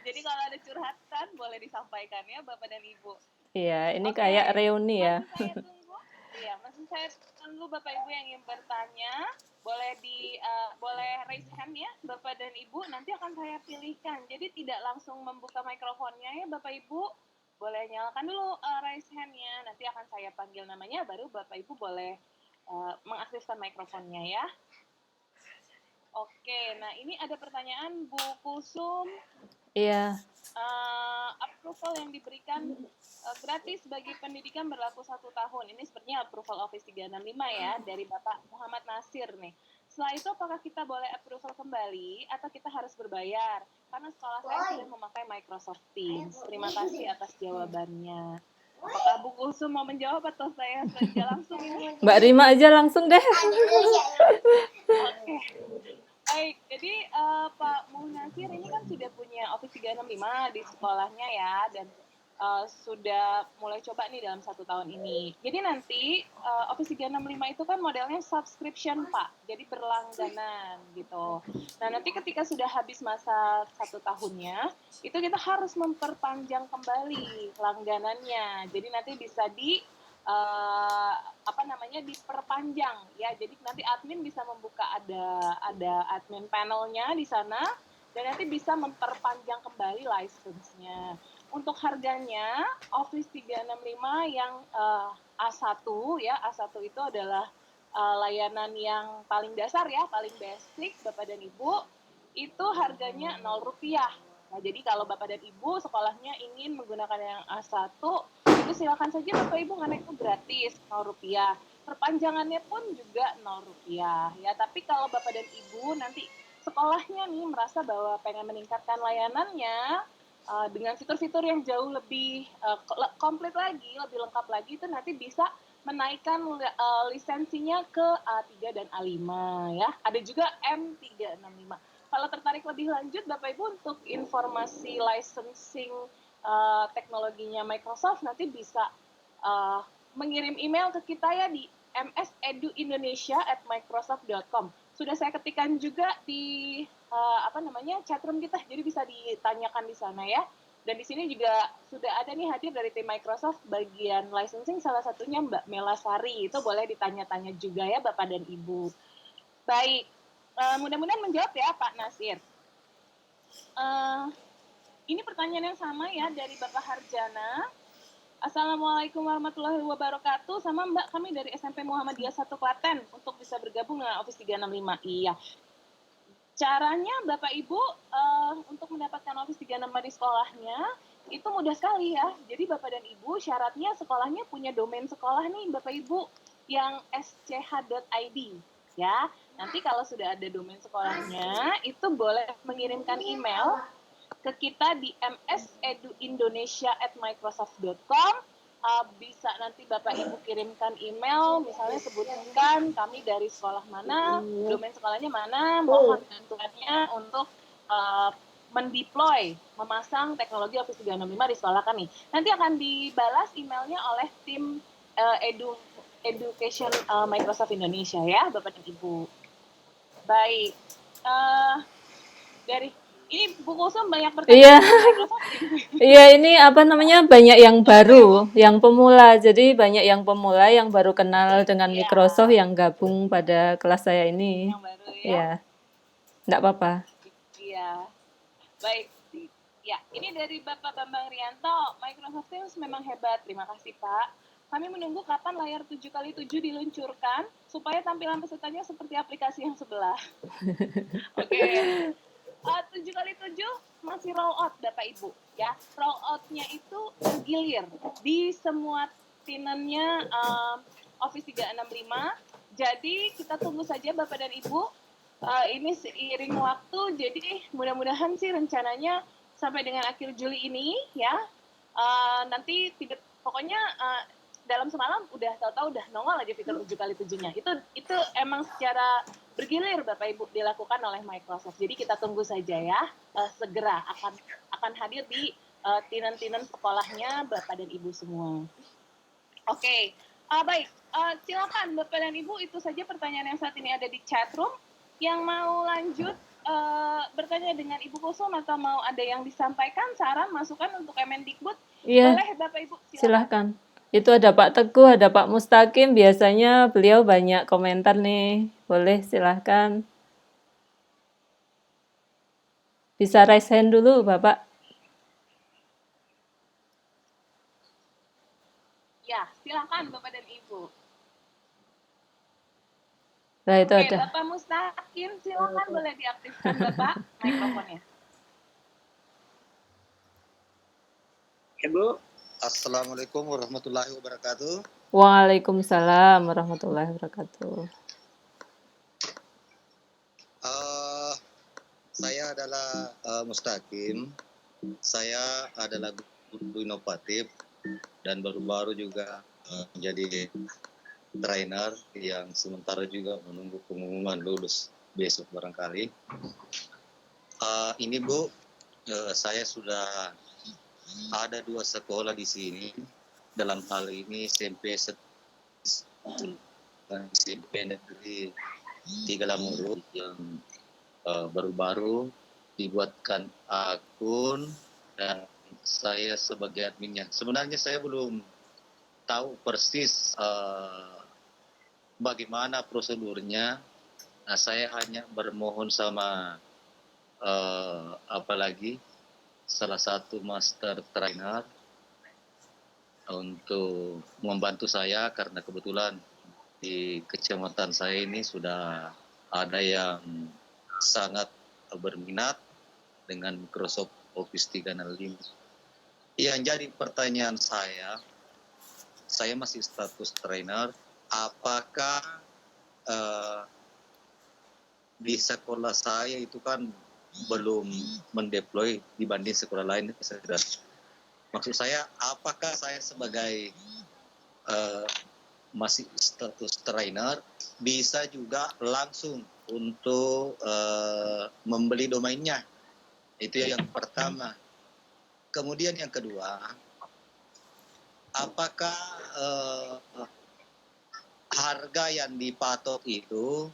Jadi kalau ada curhatan boleh disampaikan ya Bapak dan Ibu. Iya, ini Oke, kayak reuni ya. masih saya tunggu. Iya, masih saya tunggu Bapak Ibu yang ingin bertanya. Boleh raise hand ya Bapak dan Ibu. Nanti akan saya pilihkan. Jadi tidak langsung membuka mikrofonnya ya Bapak Ibu. Boleh nyalakan dulu raise hand-nya. Nanti akan saya panggil namanya. Baru Bapak Ibu boleh mengaktifkan mikrofonnya ya. Oke, nah ini ada pertanyaan Bu Kusum. Iya. Approval yang diberikan gratis bagi pendidikan berlaku 1 tahun. Ini sepertinya approval Office 365 ya, dari Bapak Muhammad Nasir nih. Setelah itu apakah kita boleh approval kembali atau kita harus berbayar? Karena sekolah saya sudah memakai Microsoft Teams. Terima kasih atas jawabannya. Apakah Bu Kusum mau menjawab atau saya saja langsung ini? Mbak Rima aja langsung deh. Oke. Baik, jadi Pak Munasir ini kan sudah punya Office 365 di sekolahnya ya, dan sudah mulai coba nih dalam 1 tahun ini. Jadi nanti Office 365 itu kan modelnya subscription Pak, jadi berlangganan gitu. Nah nanti ketika sudah habis masa 1 tahunnya, itu kita harus memperpanjang kembali langganannya. Jadi nanti bisa diperpanjang ya. Jadi nanti admin bisa membuka ada admin panelnya di sana dan nanti bisa memperpanjang kembali license-nya. Untuk harganya Office 365 yang A1 ya, A1 itu adalah layanan yang paling dasar ya, paling basic Bapak dan Ibu, itu harganya Rp0. Nah, jadi kalau Bapak dan Ibu sekolahnya ingin menggunakan yang A1, itu silakan saja Bapak Ibu, karena itu gratis, Rp0. Perpanjangannya pun juga Rp0 ya. Tapi kalau Bapak dan Ibu nanti sekolahnya nih merasa bahwa pengen meningkatkan layanannya dengan fitur-fitur yang jauh lebih komplit lagi, lebih lengkap lagi, itu nanti bisa menaikkan lisensinya ke A3 dan A5 ya. Ada juga M365. Kalau tertarik lebih lanjut Bapak Ibu untuk informasi licensing teknologinya Microsoft, nanti bisa mengirim email ke kita ya di mseduindonesia@microsoft.com. Sudah saya ketikkan juga di chatroom kita, jadi bisa ditanyakan di sana ya. Dan di sini juga sudah ada nih hadir dari tim Microsoft bagian licensing, salah satunya Mbak Mela Sari. Itu boleh ditanya-tanya juga ya Bapak dan Ibu. Baik, mudah-mudahan menjawab ya Pak Nasir. Ini pertanyaan yang sama ya dari Bapak Harjana. Assalamualaikum warahmatullahi wabarakatuh. Sama Mbak, kami dari SMP Muhammadiyah 1 Klaten untuk bisa bergabung dengan Office 365. Iya. Caranya Bapak Ibu untuk mendapatkan Office 365 di sekolahnya itu mudah sekali ya. Jadi Bapak dan Ibu syaratnya sekolahnya punya domain sekolah nih Bapak Ibu yang sch.id ya. Nanti kalau sudah ada domain sekolahnya itu boleh mengirimkan email ke kita di mseduindonesia@microsoft.com. Bisa nanti Bapak Ibu kirimkan email, misalnya sebutkan kami dari sekolah mana, domain sekolahnya mana, mohon bantuannya untuk mendeploy, memasang teknologi Office 365 di sekolah kami. Nanti akan dibalas emailnya oleh tim Education Microsoft Indonesia ya, Bapak dan Ibu. Baik, dari ini Bu Kusum banyak pertanyaan Microsoft. Iya, ini banyak yang baru, yang pemula. Jadi banyak yang pemula yang baru kenal dengan Microsoft yang gabung pada kelas saya ini. Yang baru ya. Iya. Enggak apa-apa. Iya. Baik. Ya, ini dari Bapak Bambang Rianto. Microsoft Teams memang hebat. Terima kasih, Pak. Kami menunggu kapan layar 7x7 diluncurkan supaya tampilan pesertanya seperti aplikasi yang sebelah. Oke. 7x7 masih roll out Bapak Ibu ya. Roll outnya itu bergilir di semua tinennya Office 365. Jadi kita tunggu saja Bapak dan Ibu. Ini seiring waktu, jadi mudah-mudahan sih rencananya sampai dengan akhir Juli ini ya. Nanti pokoknya dalam semalam udah tahu-tahu udah nongol aja fitur 7x7-nya. Itu emang secara bergilir Bapak Ibu dilakukan oleh Microsoft. Jadi kita tunggu saja ya, segera akan hadir di tinan-tinan sekolahnya Bapak dan Ibu semua. Oke, baik. Silakan Bapak dan Ibu, itu saja pertanyaan yang saat ini ada di chat room. Yang mau lanjut bertanya dengan Ibu Kusum atau mau ada yang disampaikan, saran, masukan untuk Kemendikbud? Iya, Boleh Bapak Ibu, silahkan. Itu ada Pak Teguh, ada Pak Mustaqim, biasanya beliau banyak komentar nih. Boleh, silahkan. Bisa raise hand dulu, Bapak. Ya, silakan Bapak dan Ibu. Nah, itu Oke, ada. Bapak Mustaqim, silakan boleh diaktifkan Bapak mikrofonnya. Ibu, Assalamualaikum warahmatullahi wabarakatuh. Waalaikumsalam warahmatullahi wabarakatuh. Saya adalah Mustaqim. Saya adalah guru inovatif dan baru-baru juga menjadi trainer yang sementara juga menunggu pengumuman lulus besok barangkali. Ini Bu, saya sudah ada 2 sekolah di sini. Dalam hal ini SMP Negeri 3 Lamuru yang baru-baru dibuatkan akun dan saya sebagai adminnya. Sebenarnya saya belum tahu persis bagaimana prosedurnya. Nah, saya hanya bermohon sama apalagi salah satu master trainer untuk membantu saya karena kebetulan di kecamatan saya ini sudah ada yang sangat berminat dengan Microsoft Office 365. Yang jadi pertanyaan saya masih status trainer, apakah di sekolah saya itu kan belum mendeploy dibanding sekolah lain. Maksud saya, apakah saya sebagai masih status trainer bisa juga langsung untuk membeli domainnya? Itu yang pertama. Kemudian yang kedua, apakah harga yang dipatok itu,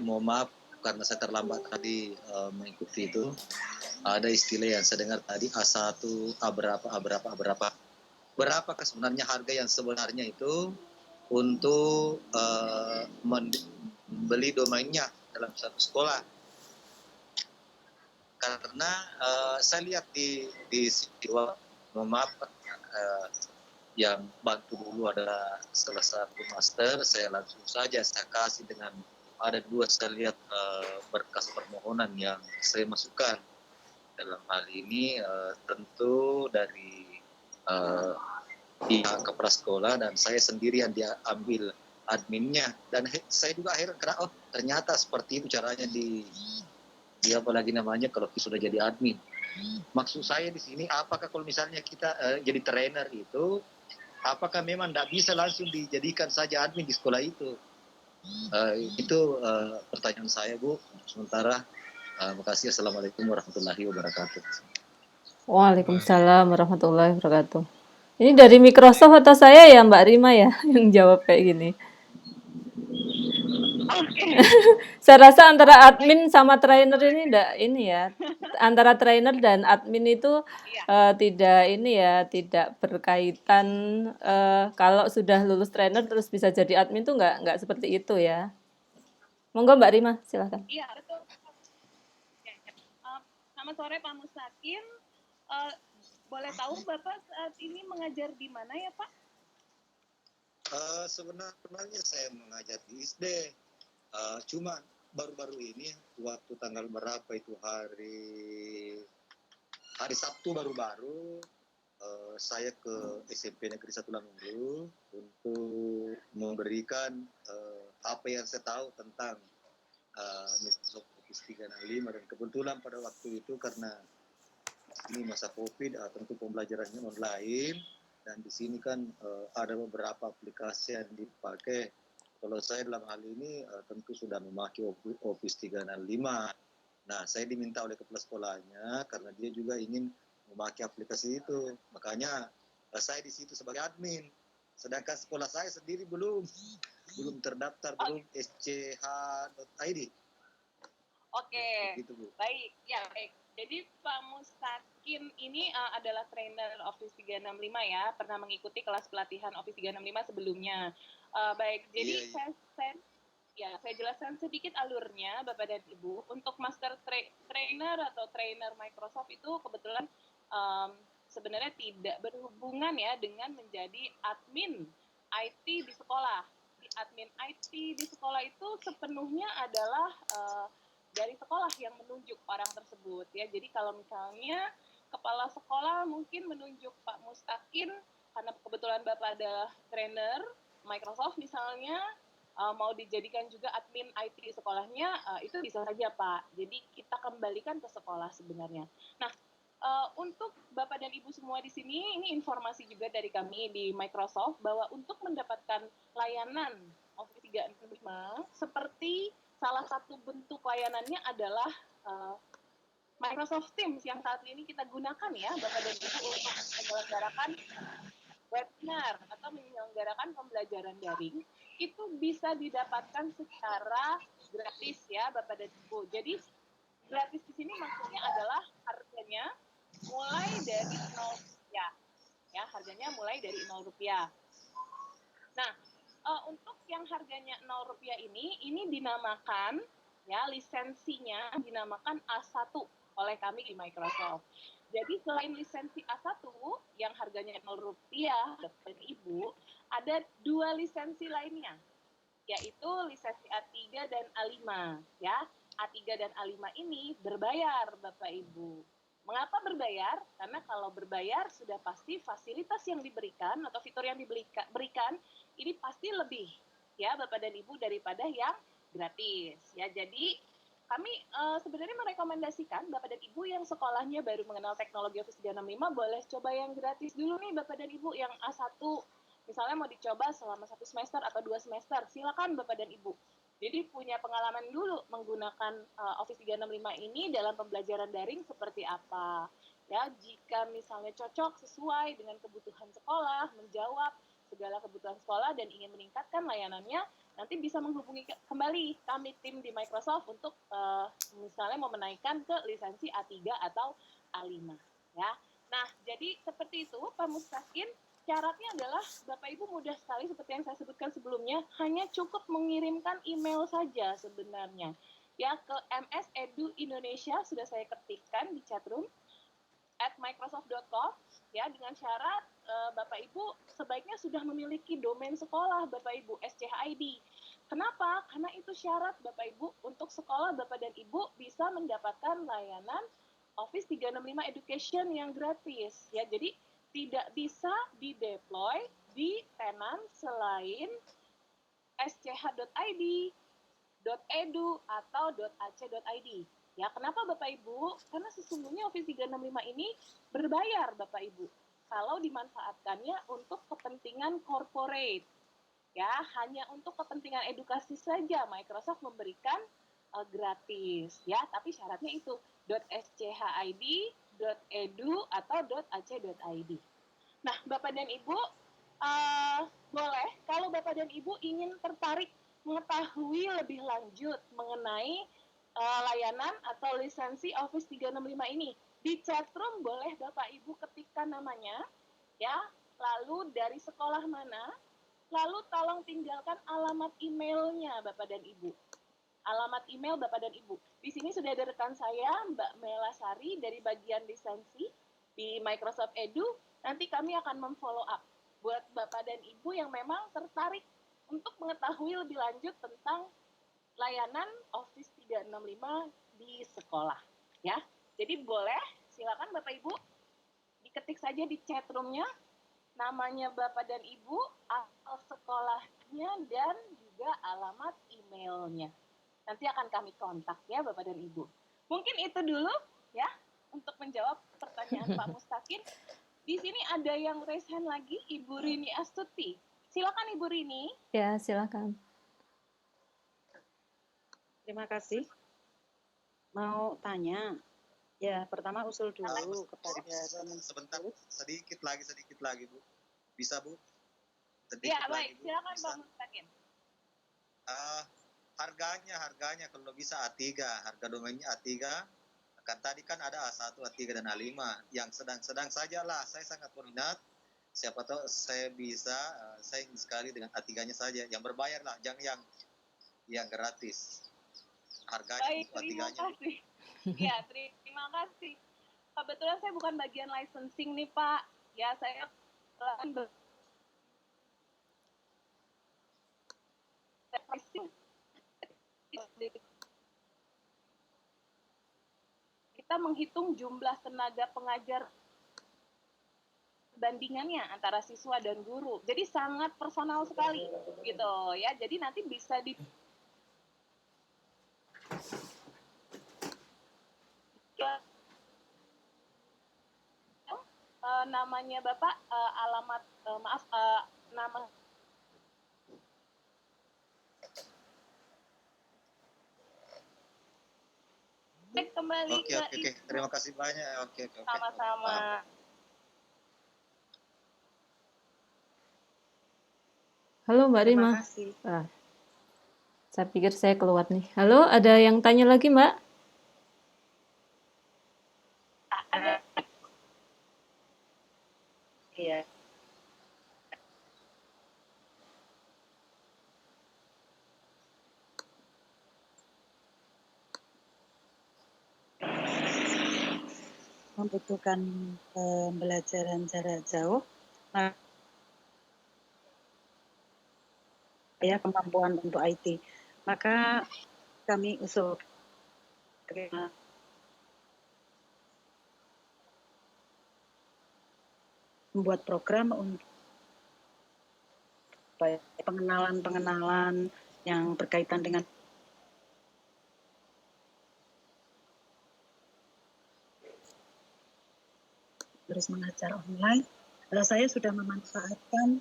mohon maaf karena saya terlambat tadi mengikuti itu, ada istilah yang saya dengar tadi A1, A berapa. Berapakah sebenarnya harga yang sebenarnya itu untuk membeli domainnya dalam satu sekolah? Karena saya lihat di siwa, mohon maaf, yang bantu dulu adalah salah satu master, saya langsung saja saya kasih dengan ada 2 saya lihat berkas permohonan yang saya masukkan. Dalam hal ini tentu dari pihak kepala sekolah dan saya sendiri yang dia ambil adminnya, dan saya juga heran karena ternyata seperti itu caranya di apalagi namanya kalau sudah jadi admin. Maksud saya di sini, apakah kalau misalnya kita jadi trainer itu, apakah memang tidak bisa langsung dijadikan saja admin di sekolah itu? Itu pertanyaan saya, Bu. Sementara, makasih. Assalamualaikum warahmatullahi wabarakatuh. Waalaikumsalam warahmatullahi wabarakatuh. Ini dari Microsoft atau saya ya Mbak Rima ya yang jawab kayak gini? Saya rasa antara admin sama trainer ini enggak ini ya. Antara trainer dan admin itu tidak berkaitan. Kalau sudah lulus trainer terus bisa jadi admin tuh enggak seperti itu ya. Monggo Mbak Rima, silakan. Iya, betul. Selamat sore Pak Mustaqim. Boleh tahu Bapak saat ini mengajar di mana ya Pak? Sebenarnya saya mengajar di SD. Cuma baru-baru ini waktu tanggal berapa itu hari Sabtu baru-baru saya ke SMP Negeri 1 Lamuru untuk memberikan apa yang saya tahu tentang Microsoft Office 365, dan kebetulan pada waktu itu karena ini masa COVID, tentu pembelajarannya online, dan di sini kan ada beberapa aplikasi yang dipakai. Kalau saya dalam hal ini tentu sudah memakai Office 365. Nah, saya diminta oleh kepala sekolahnya karena dia juga ingin memakai aplikasi itu. Makanya saya di situ sebagai admin. Sedangkan sekolah saya sendiri belum terdaftar, belum sch.id. Oke, Gitu, Bu. baik. Ya, baik. Jadi Pak Mustakin ini adalah trainer Office 365 ya, pernah mengikuti kelas pelatihan Office 365 sebelumnya. Baik, jadi Iya. saya jelaskan sedikit alurnya Bapak dan Ibu. Untuk Master Trainer atau Trainer Microsoft itu kebetulan sebenarnya tidak berhubungan ya dengan menjadi admin IT di sekolah. Admin IT di sekolah itu sepenuhnya adalah dari sekolah yang menunjuk orang tersebut ya. Jadi kalau misalnya kepala sekolah mungkin menunjuk Pak Mustakin karena kebetulan Bapak ada trainer Microsoft misalnya, mau dijadikan juga admin IT di sekolahnya, itu bisa saja Pak. Jadi kita kembalikan ke sekolah sebenarnya. Nah, untuk Bapak dan Ibu semua di sini, ini informasi juga dari kami di Microsoft bahwa untuk mendapatkan layanan Office 365, seperti salah satu bentuk layanannya adalah Microsoft Teams yang saat ini kita gunakan ya Bapak dan Ibu untuk menyelenggarakan webinar atau menyelenggarakan pembelajaran daring, itu bisa didapatkan secara gratis ya Bapak dan Ibu. Jadi gratis di sini maksudnya adalah harganya mulai dari 0 rupiah. Ya, harganya mulai dari 0 rupiah. Nah, untuk yang harganya 0 rupiah ini dinamakan ya, lisensinya dinamakan A1 oleh kami di Microsoft. Jadi selain lisensi A1 yang harganya 0 rupiah, Bapak Ibu, ada 2 lisensi lainnya, yaitu lisensi A3 dan A5 ya. A3 dan A5 ini berbayar Bapak Ibu. Mengapa berbayar? Karena kalau berbayar sudah pasti fasilitas yang diberikan atau fitur yang diberikan ini pasti lebih ya Bapak dan Ibu daripada yang gratis ya. Jadi kami sebenarnya merekomendasikan Bapak dan Ibu yang sekolahnya baru mengenal teknologi Office 365 boleh coba yang gratis dulu nih Bapak dan Ibu, yang A1 misalnya mau dicoba selama 1 semester atau 2 semester, silakan Bapak dan Ibu. Jadi punya pengalaman dulu menggunakan Office 365 ini dalam pembelajaran daring seperti apa. Ya, jika misalnya cocok sesuai dengan kebutuhan sekolah, menjawab segala kebutuhan sekolah dan ingin meningkatkan layanannya, nanti bisa menghubungi kembali kami tim di Microsoft untuk misalnya mau menaikkan ke lisensi A3 atau A5 ya. Nah, jadi seperti itu Pak Mustakin. Syaratnya adalah Bapak Ibu mudah sekali seperti yang saya sebutkan sebelumnya, hanya cukup mengirimkan email saja sebenarnya. Ya, ke mseduindonesia sudah saya ketikkan di chatroom @microsoft.com ya, dengan syarat Bapak Ibu sebaiknya sudah memiliki domain sekolah Bapak Ibu sch.id. Kenapa? Karena itu syarat Bapak Ibu untuk sekolah Bapak dan Ibu bisa mendapatkan layanan Office 365 Education yang gratis ya. Jadi tidak bisa dideploy di tenan selain sch.id, .edu atau .ac.id. Ya, kenapa Bapak Ibu? Karena sesungguhnya Office 365 ini berbayar Bapak Ibu. Kalau dimanfaatkannya untuk kepentingan corporate. Ya, hanya untuk kepentingan edukasi saja Microsoft memberikan gratis ya, tapi syaratnya itu .sch.id, .edu atau .ac.id. Nah, Bapak dan Ibu boleh kalau Bapak dan Ibu ingin tertarik mengetahui lebih lanjut mengenai layanan atau lisensi Office 365 ini, di chatroom boleh Bapak Ibu ketikkan namanya ya, lalu dari sekolah mana, lalu tolong tinggalkan alamat emailnya Bapak dan Ibu. Alamat email Bapak dan Ibu. Di sini sudah ada rekan saya, Mbak Melasari dari bagian lisensi di Microsoft Edu. Nanti kami akan memfollow up buat Bapak dan Ibu yang memang tertarik untuk mengetahui lebih lanjut tentang layanan Office 365 di sekolah ya. Jadi boleh silakan Bapak Ibu diketik saja di chat room-nya namanya Bapak dan Ibu, asal sekolahnya dan juga alamat emailnya. Nanti akan kami kontak ya Bapak dan Ibu. Mungkin itu dulu ya untuk menjawab pertanyaan Pak Mustaqim. Di sini ada yang raise hand lagi, Ibu Rini Astuti. Silakan Ibu Rini. Ya, silakan. Terima kasih. Mau tanya, ya pertama usul dulu kepada Sebentar, sedikit lagi Bu. Bisa Bu? Ya baik, silakan Pak Mustaqim. Harganya kalau bisa A3, harga domainnya A3. Kan tadi kan ada A1, A3 dan A5 yang sedang-sedang sajalah. Saya sangat berminat. Siapa tahu saya bisa, saya ingin sekali dengan A3-nya saja. Yang berbayar lah, jangan yang gratis. Harganya Baik, terima A3-nya. kasih. Ya, terima kasih. Kebetulan saya bukan bagian licensing nih Pak. Ya, saya kita menghitung jumlah tenaga pengajar bandingannya antara siswa dan guru. Jadi sangat personal sekali gitu ya. Jadi nanti bisa di namanya Bapak, alamat nama kembali Oke. Terima kasih banyak. Oke. Sama-sama. Halo Mbak Rima. terima kasih. Saya pikir saya keluar nih. Halo, ada yang tanya lagi Mbak? Ada Iya. Membutuhkan pembelajaran jarak jauh, ya kemampuan untuk IT. Maka kami usul membuat program untuk pengenalan yang berkaitan dengan terus mengajar online. Saya sudah memanfaatkan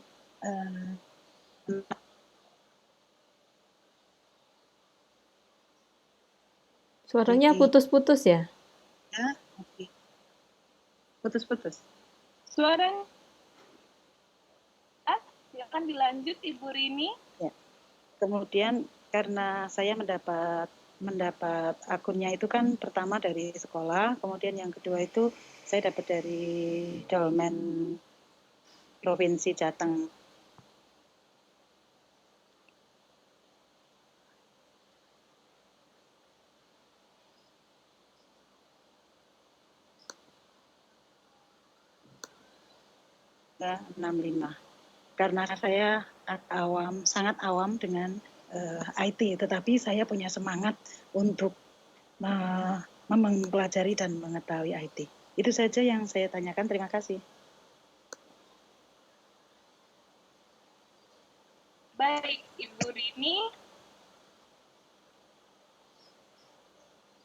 Suaranya putus-putus ya? Ya, oke. Putus-putus. suara. Silakan dilanjut Ibu Rini. Ya. Kemudian karena saya mendapat akunnya itu kan pertama dari sekolah, kemudian yang kedua itu saya dapat dari Dolmen Provinsi Jateng. Ya, 65. Karena saya sangat awam dengan IT, tetapi saya punya semangat untuk mempelajari dan mengetahui IT. Itu saja yang saya tanyakan. Terima kasih. Baik, Ibu Rini.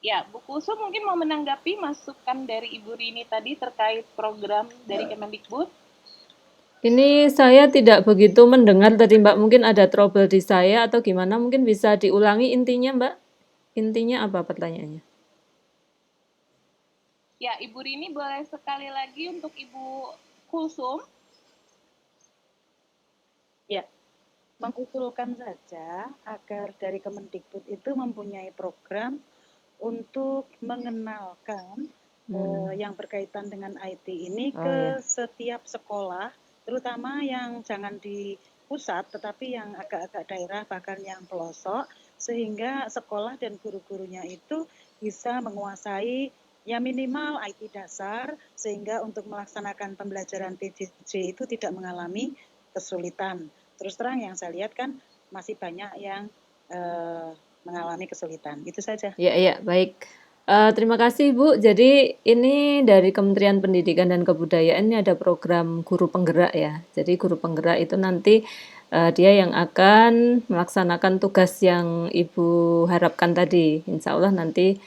Ya, Bu Kulsum mungkin mau menanggapi masukan dari Ibu Rini tadi terkait program dari Kemendikbud. Ini saya tidak begitu mendengar tadi Mbak, mungkin ada trouble di saya atau gimana, mungkin bisa diulangi intinya Mbak? Intinya apa pertanyaannya? Ya, Ibu Rini boleh sekali lagi untuk Ibu Kulsum. Ya, mengusulkan saja agar dari Kemendikbud itu mempunyai program untuk mengenalkan yang berkaitan dengan IT ini ke setiap sekolah, terutama yang jangan di pusat, tetapi yang agak-agak daerah, bahkan yang pelosok, sehingga sekolah dan guru-gurunya itu bisa menguasai ya minimal IT dasar, sehingga untuk melaksanakan pembelajaran PJJ itu tidak mengalami kesulitan. Terus terang yang saya lihat kan masih banyak yang mengalami kesulitan. Itu saja. Ya, baik. Terima kasih Bu. Jadi ini dari Kementerian Pendidikan dan Kebudayaan ini ada program guru penggerak ya. Jadi guru penggerak itu nanti dia yang akan melaksanakan tugas yang Ibu harapkan tadi. Insya Allah nanti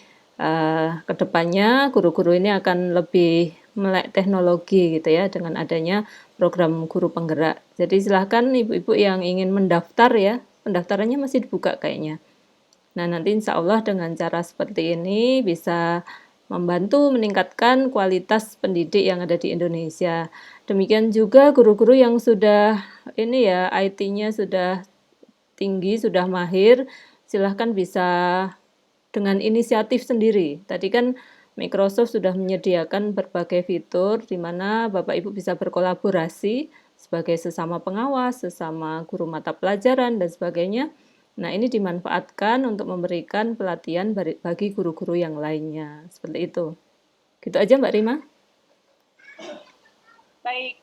ke depannya guru-guru ini akan lebih melek teknologi gitu ya dengan adanya program guru penggerak. Jadi silahkan ibu-ibu yang ingin mendaftar ya, pendaftarannya masih dibuka kayaknya. Nah, nanti insya Allah dengan cara seperti ini bisa membantu meningkatkan kualitas pendidik yang ada di Indonesia. Demikian juga guru-guru yang sudah ini ya IT-nya sudah tinggi, sudah mahir, silahkan bisa dengan inisiatif sendiri. Tadi kan Microsoft sudah menyediakan berbagai fitur di mana Bapak Ibu bisa berkolaborasi sebagai sesama pengawas, sesama guru mata pelajaran, dan sebagainya. Nah, ini dimanfaatkan untuk memberikan pelatihan bagi guru-guru yang lainnya. Seperti itu. Gitu aja Mbak Rima. Baik,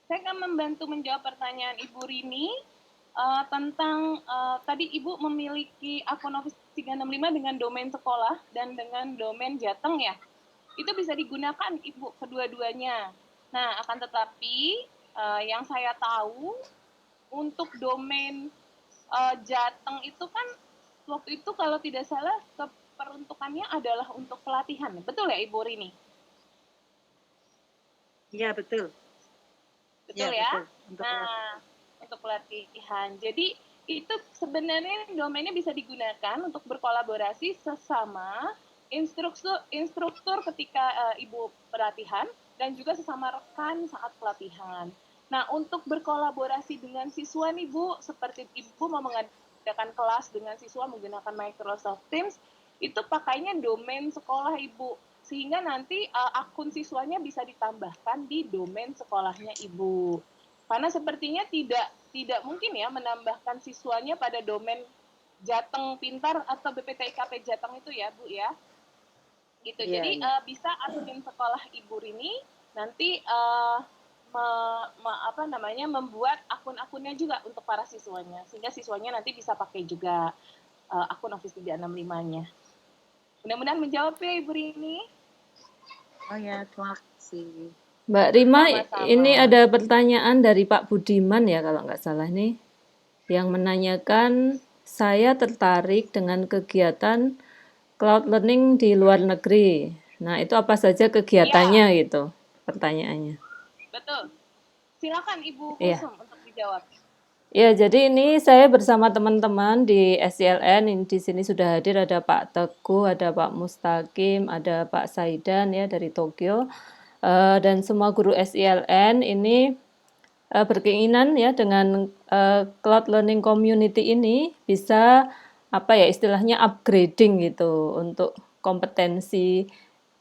saya akan membantu menjawab pertanyaan Ibu Rini tentang tadi Ibu memiliki akun Office 365 dengan domain sekolah dan dengan domain Jateng ya. Itu bisa digunakan Ibu kedua-duanya. Nah, akan tetapi yang saya tahu untuk domain Jateng itu kan waktu itu kalau tidak salah peruntukannya adalah untuk pelatihan. Betul ya Ibu Rini? Iya, betul. Betul ya? Nah, untuk pelatihan. Jadi itu sebenarnya domainnya bisa digunakan untuk berkolaborasi sesama instruktur ketika Ibu pelatihan dan juga sesama rekan saat pelatihan. Nah, untuk berkolaborasi dengan siswa nih Bu, seperti Ibu mau mengadakan kelas dengan siswa menggunakan Microsoft Teams, itu pakainya domain sekolah Ibu. Sehingga nanti akun siswanya bisa ditambahkan di domain sekolahnya Ibu. Karena sepertinya tidak mungkin ya menambahkan siswanya pada domain Jateng Pintar atau BPTIKP Jateng itu ya Bu ya. Gitu. Iya, Jadi iya. bisa admin sekolah Ibu Rini nanti membuat akun-akunnya juga untuk para siswanya sehingga siswanya nanti bisa pakai juga akun Office 365-nya. Mudah-mudahan menjawab ya Ibu Rini. Oh ya, terima kasih. Mbak Rima, Sama-sama. ini ada pertanyaan dari Pak Budiman ya kalau nggak salah nih, yang menanyakan saya tertarik dengan kegiatan cloud learning di luar negeri. Nah, itu apa saja kegiatannya gitu pertanyaannya. Betul. Silakan Ibu Iya. Kulsum untuk dijawab. Ya, jadi ini saya bersama teman-teman di SCLN. Di sini sudah hadir ada Pak Teguh, ada Pak Mustaqim, ada Pak Saidan ya dari Tokyo. Dan semua guru SCLN ini berkeinginan ya dengan cloud learning community ini bisa apa ya istilahnya upgrading gitu untuk kompetensi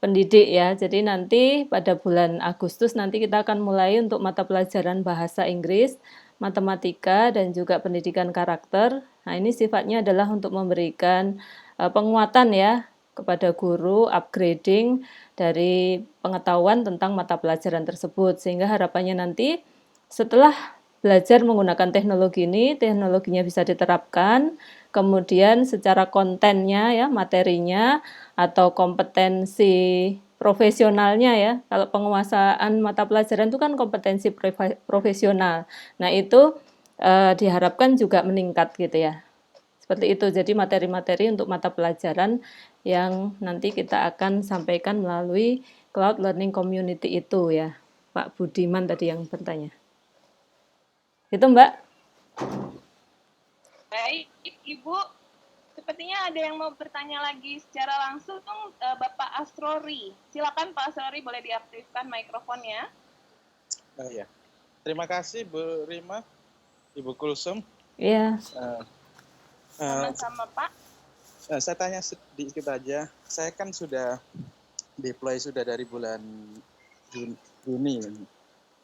pendidik ya. Jadi nanti pada bulan Agustus nanti kita akan mulai untuk mata pelajaran bahasa Inggris, matematika dan juga pendidikan karakter. Nah, ini sifatnya adalah untuk memberikan penguatan ya kepada guru, upgrading dari pengetahuan tentang mata pelajaran tersebut sehingga harapannya nanti setelah belajar menggunakan teknologi ini, teknologinya bisa diterapkan, kemudian secara kontennya ya, materinya atau kompetensi profesionalnya ya. Kalau penguasaan mata pelajaran itu kan kompetensi profesional. Nah, itu diharapkan juga meningkat gitu ya. Seperti itu. Jadi materi-materi untuk mata pelajaran yang nanti kita akan sampaikan melalui Cloud Learning Community itu ya. Pak Budiman tadi yang bertanya. Itu Mbak. Baik, Ibu. Sepertinya ada yang mau bertanya lagi secara langsung Bapak Asrori. Silakan Pak Asrori, boleh diaktifkan mikrofonnya. Ya. Terima kasih Bu Rima, Ibu Kulsum. Iya. Sama-sama Pak. Saya tanya sedikit aja. Saya kan sudah deploy sudah dari bulan Juni.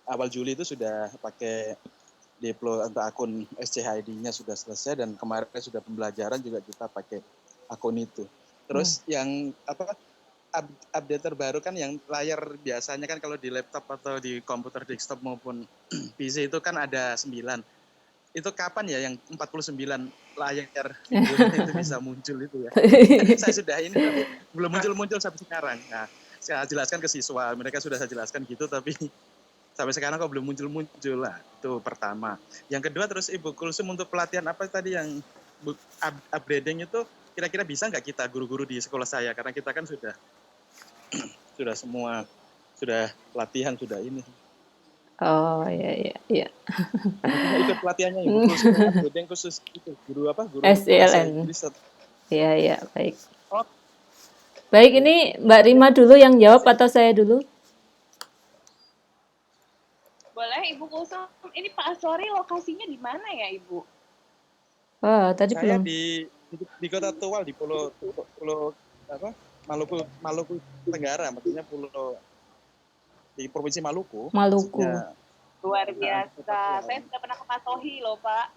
Awal Juli itu sudah pakai deploy untuk akun SCHID-nya sudah selesai dan kemarin sudah pembelajaran juga kita pakai akun itu. Terus yang update terbaru kan yang layar biasanya kan kalau di laptop atau di komputer desktop maupun PC itu kan ada 9. itu kapan ya yang 49 layar videonya itu bisa muncul itu ya. Kan saya sudah ini tapi belum muncul-muncul sampai sekarang. Nah, saya jelaskan ke siswa, mereka sudah saya jelaskan gitu tapi sampai sekarang kok belum muncul-muncul lah. Itu pertama. Yang kedua terus Ibu Kulsum untuk pelatihan apa tadi yang upgrading itu kira-kira bisa nggak kita guru-guru di sekolah saya karena kita kan sudah semua sudah pelatihan sudah ini. Oh iya. Maksudnya ikut pelatihannya Ibu Kulsum upgrading khusus itu guru bahasa SELN. Inggris. Iya, baik. Oh. Baik, ini Mbak Rima dulu yang jawab atau saya dulu? Boleh Ibu Kulsum. Ini Pak Asori lokasinya di mana ya Ibu? Oh, tadi Saya belum. di Kota Tual di pulau Maluku Tenggara, maksudnya pulau di Provinsi Maluku. Maluku. Maksudnya, Luar biasa. Saya sudah pernah ke Patohi loh, Pak.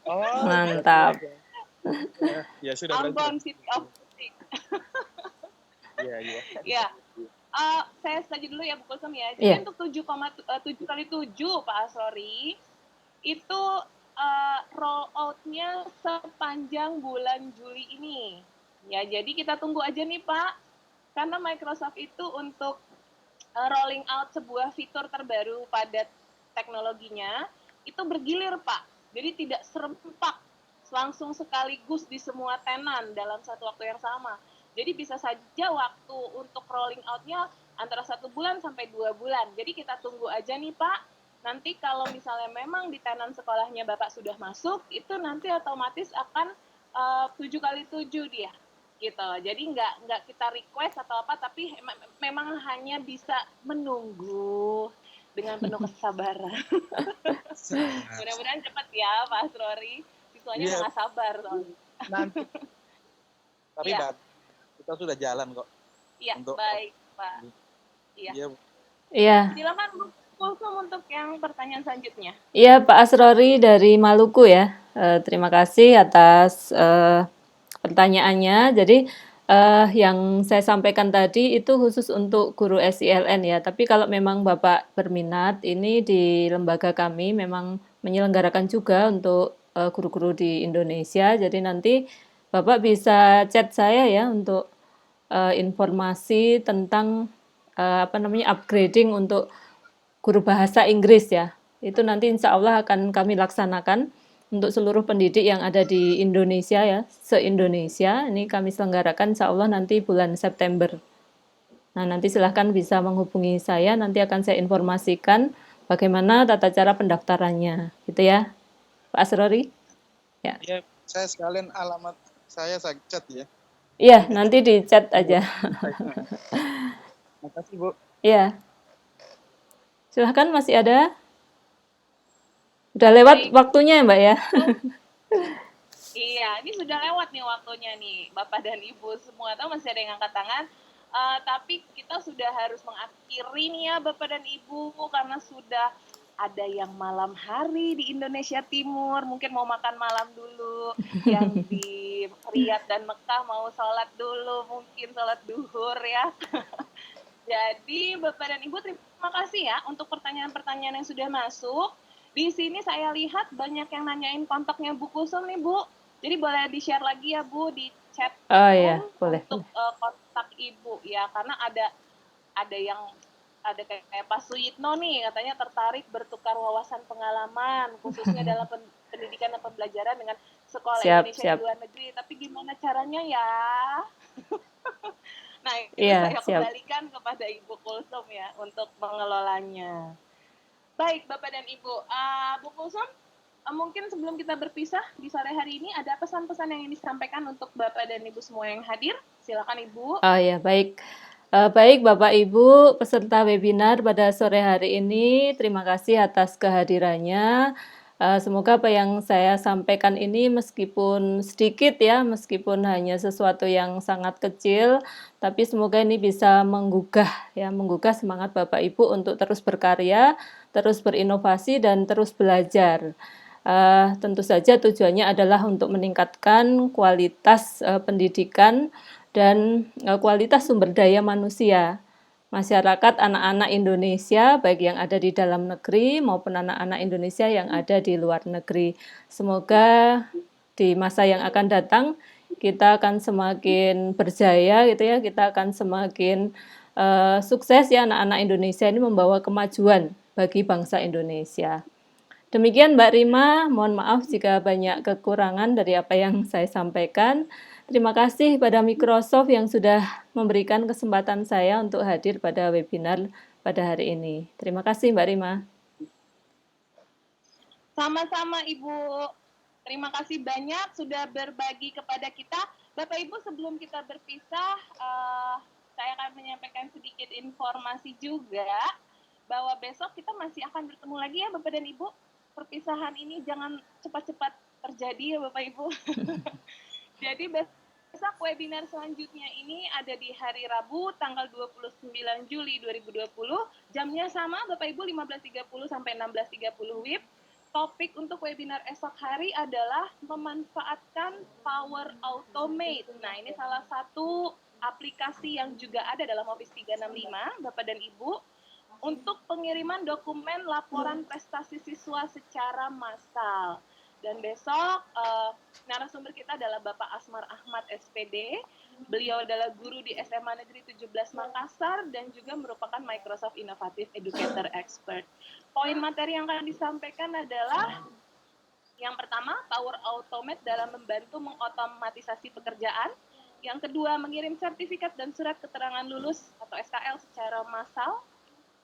oh, Mantap. Ya sudah berarti. Ambon City of Music. Iya. Ya. Saya saja dulu ya Bu Kulsum ya. Jadi Iya. untuk 7,7 kali 7 Pak Asori itu roll out-nya sepanjang bulan Juli ini. Ya, jadi kita tunggu aja nih Pak. Karena Microsoft itu untuk rolling out sebuah fitur terbaru pada teknologinya itu bergilir Pak. Jadi tidak serempak langsung sekaligus di semua tenan dalam satu waktu yang sama. Jadi bisa saja waktu untuk rolling out-nya antara 1 bulan sampai 2 bulan. Jadi kita tunggu aja nih Pak. Nanti kalau misalnya memang di tenan sekolahnya Bapak sudah masuk, itu nanti otomatis akan 7 kali 7 dia. Gitu. Jadi nggak kita request atau apa, tapi memang hanya bisa menunggu dengan penuh kesabaran. Mudah-mudahan cepat ya Pak Asrori. Siswanya nggak sabar soalnya. Nanti. Tapi Iya. kita sudah jalan kok. Iya, baik Pak. Iya. Iya. Silakan Bu Kulsum untuk yang pertanyaan selanjutnya. Iya, Pak Asrori dari Maluku ya. Terima kasih atas pertanyaannya. Jadi yang saya sampaikan tadi itu khusus untuk guru SELN ya. Tapi kalau memang Bapak berminat, ini di lembaga kami memang menyelenggarakan juga untuk guru-guru di Indonesia. Jadi nanti Bapak bisa chat saya ya untuk informasi tentang upgrading untuk guru bahasa Inggris ya. Itu nanti insya Allah akan kami laksanakan untuk seluruh pendidik yang ada di Indonesia ya, se-Indonesia. Ini kami selenggarakan insya Allah nanti bulan September. Nah, nanti silahkan bisa menghubungi saya, nanti akan saya informasikan bagaimana tata cara pendaftarannya. Gitu ya, Pak Asrori? Ya. Iya, saya sekalian alamat saya chat ya. Iya, nanti di chat aja. Makasih Bu. Iya. Silahkan, masih ada? Udah lewat waktunya ya Mbak ya? Iya, ini sudah lewat nih waktunya nih, Bapak dan Ibu semua. Tahu masih ada yang angkat tangan. Tapi kita sudah harus mengakhiri nih ya Bapak dan Ibu, karena sudah ada yang malam hari di Indonesia Timur, mungkin mau makan malam dulu, yang di Riyadh dan Mekah mau sholat dulu, mungkin sholat duhur ya. Jadi Bapak dan Ibu terima kasih ya untuk pertanyaan-pertanyaan yang sudah masuk. Di sini saya lihat banyak yang nanyain kontaknya Bu Kulsum nih Bu. Jadi boleh di-share lagi ya Bu di chat boleh. untuk kontak Ibu ya, karena ada yang ada kayak Pak Suyitno nih katanya tertarik bertukar wawasan pengalaman khususnya dalam pendidikan dan pembelajaran dengan sekolah Indonesia di luar negeri. Tapi gimana caranya ya? Nah, itu saya kembalikan kepada Ibu Kulsum ya untuk mengelolanya. Baik, Bapak dan Ibu. Bu Kulsum, mungkin sebelum kita berpisah di sore hari ini, ada pesan-pesan yang ingin disampaikan untuk Bapak dan Ibu semua yang hadir. Silakan Ibu. Oh ya, baik. Baik Bapak Ibu peserta webinar pada sore hari ini, terima kasih atas kehadirannya. Semoga apa yang saya sampaikan ini meskipun sedikit ya, meskipun hanya sesuatu yang sangat kecil, tapi semoga ini bisa menggugah semangat Bapak Ibu untuk terus berkarya, terus berinovasi dan terus belajar. Tentu saja tujuannya adalah untuk meningkatkan kualitas pendidikan dan kualitas sumber daya manusia masyarakat anak-anak Indonesia, baik yang ada di dalam negeri maupun anak-anak Indonesia yang ada di luar negeri. Semoga di masa yang akan datang kita akan semakin berjaya gitu ya, kita akan semakin sukses ya, anak-anak Indonesia ini membawa kemajuan bagi bangsa Indonesia. Demikian Mbak Rima, mohon maaf jika banyak kekurangan dari apa yang saya sampaikan. Terima kasih pada Microsoft yang sudah memberikan kesempatan saya untuk hadir pada webinar pada hari ini. Terima kasih Mbak Rima. Sama-sama Ibu. Terima kasih banyak sudah berbagi kepada kita. Bapak Ibu, sebelum kita berpisah, saya akan menyampaikan sedikit informasi juga bahwa besok kita masih akan bertemu lagi ya Bapak dan Ibu. Perpisahan ini jangan cepat-cepat terjadi ya Bapak Ibu. Jadi besok webinar selanjutnya ini ada di hari Rabu tanggal 29 Juli 2020. Jamnya sama Bapak Ibu 15.30 sampai 16.30 WIB. Topik untuk webinar esok hari adalah memanfaatkan Power Automate. Nah, ini salah satu aplikasi yang juga ada dalam Office 365, Bapak dan Ibu, untuk pengiriman dokumen laporan prestasi siswa secara massal. Dan besok narasumber kita adalah Bapak Asmar Ahmad SPD. Beliau adalah guru di SMA Negeri 17 Makassar dan juga merupakan Microsoft Innovative Educator Expert. Poin materi yang akan disampaikan adalah yang pertama, Power Automate dalam membantu mengotomatisasi pekerjaan. Yang kedua, mengirim sertifikat dan surat keterangan lulus atau SKL secara massal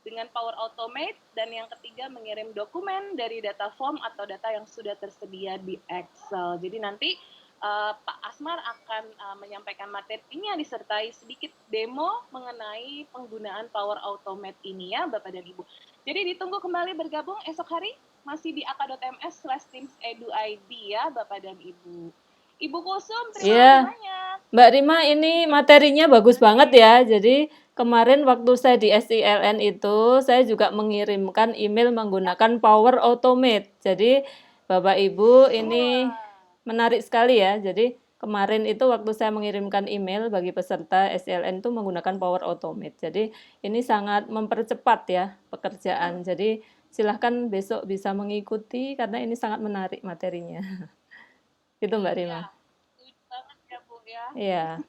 dengan Power Automate, dan yang ketiga mengirim dokumen dari data form atau data yang sudah tersedia di Excel. Jadi nanti Pak Asmar akan menyampaikan materinya disertai sedikit demo mengenai penggunaan Power Automate ini ya Bapak dan Ibu. Jadi ditunggu kembali bergabung esok hari masih di aka.ms/teams.edu.id ya Bapak dan Ibu. Ibu Kusum, terima kasih banyak. Mbak Rima, ini materinya bagus banget ya. Jadi kemarin waktu saya di SILN itu, saya juga mengirimkan email menggunakan Power Automate. Jadi Bapak Ibu ini menarik sekali ya. Jadi kemarin itu waktu saya mengirimkan email bagi peserta SILN itu menggunakan Power Automate. Jadi ini sangat mempercepat ya pekerjaan. Jadi silahkan besok bisa mengikuti karena ini sangat menarik materinya. Gitu Mbak Rima. Setuju banget ya Bu ya. Iya.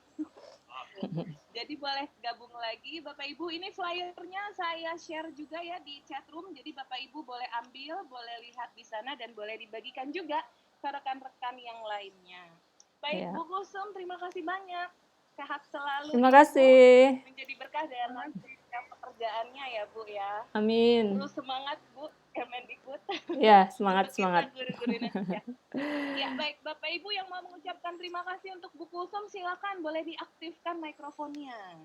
Jadi boleh gabung lagi Bapak Ibu. Ini flyernya saya share juga ya di chat room. Jadi Bapak Ibu boleh ambil, boleh lihat di sana dan boleh dibagikan juga ke rekan-rekan yang lainnya. Baik, Bu Kusum, terima kasih banyak. Sehat selalu. Terima kasih. Menjadi berkah dalam pekerjaannya ya Bu ya. Amin. Terus semangat Bu Kemendikbud. Ya, semangat. Guru-guru Indonesia. Ya, baik Bapak Ibu yang mau mengucapkan terima kasih untuk Bu Kusum, silakan boleh diaktifkan mikrofonnya.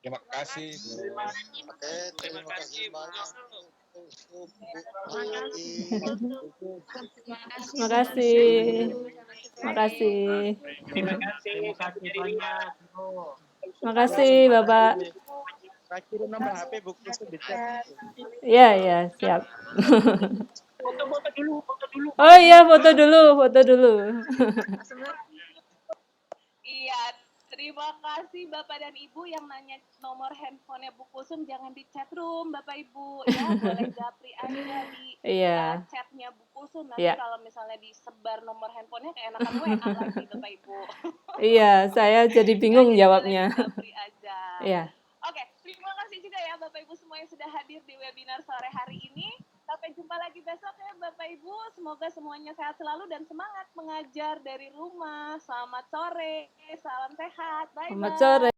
Terima kasih. Terima kasih banyak. Terima kasih. Terima kasih. Terima kasih Bapak. Saya kirim nomor HP Bu Kusum di chat. Iya, siap. Foto dulu. Oh iya, foto dulu. Iya, terima kasih Bapak dan Ibu yang nanya nomor handphonenya Bu Kusum, jangan di chat room Bapak Ibu ya, boleh japri aja di chatnya Bu Kusum. Nanti kalau misalnya disebar nomor handphonenya keenakan WA lagi Bapak Ibu. Iya, saya jadi bingung jawabnya. Japri aja. Iya. Oke, terima kasih juga ya Bapak Ibu semua yang sudah hadir di webinar sore hari ini. Sampai jumpa lagi besok ya Bapak Ibu. Semoga semuanya sehat selalu dan semangat mengajar dari rumah. Selamat sore, salam sehat. Bye-bye. Selamat sore.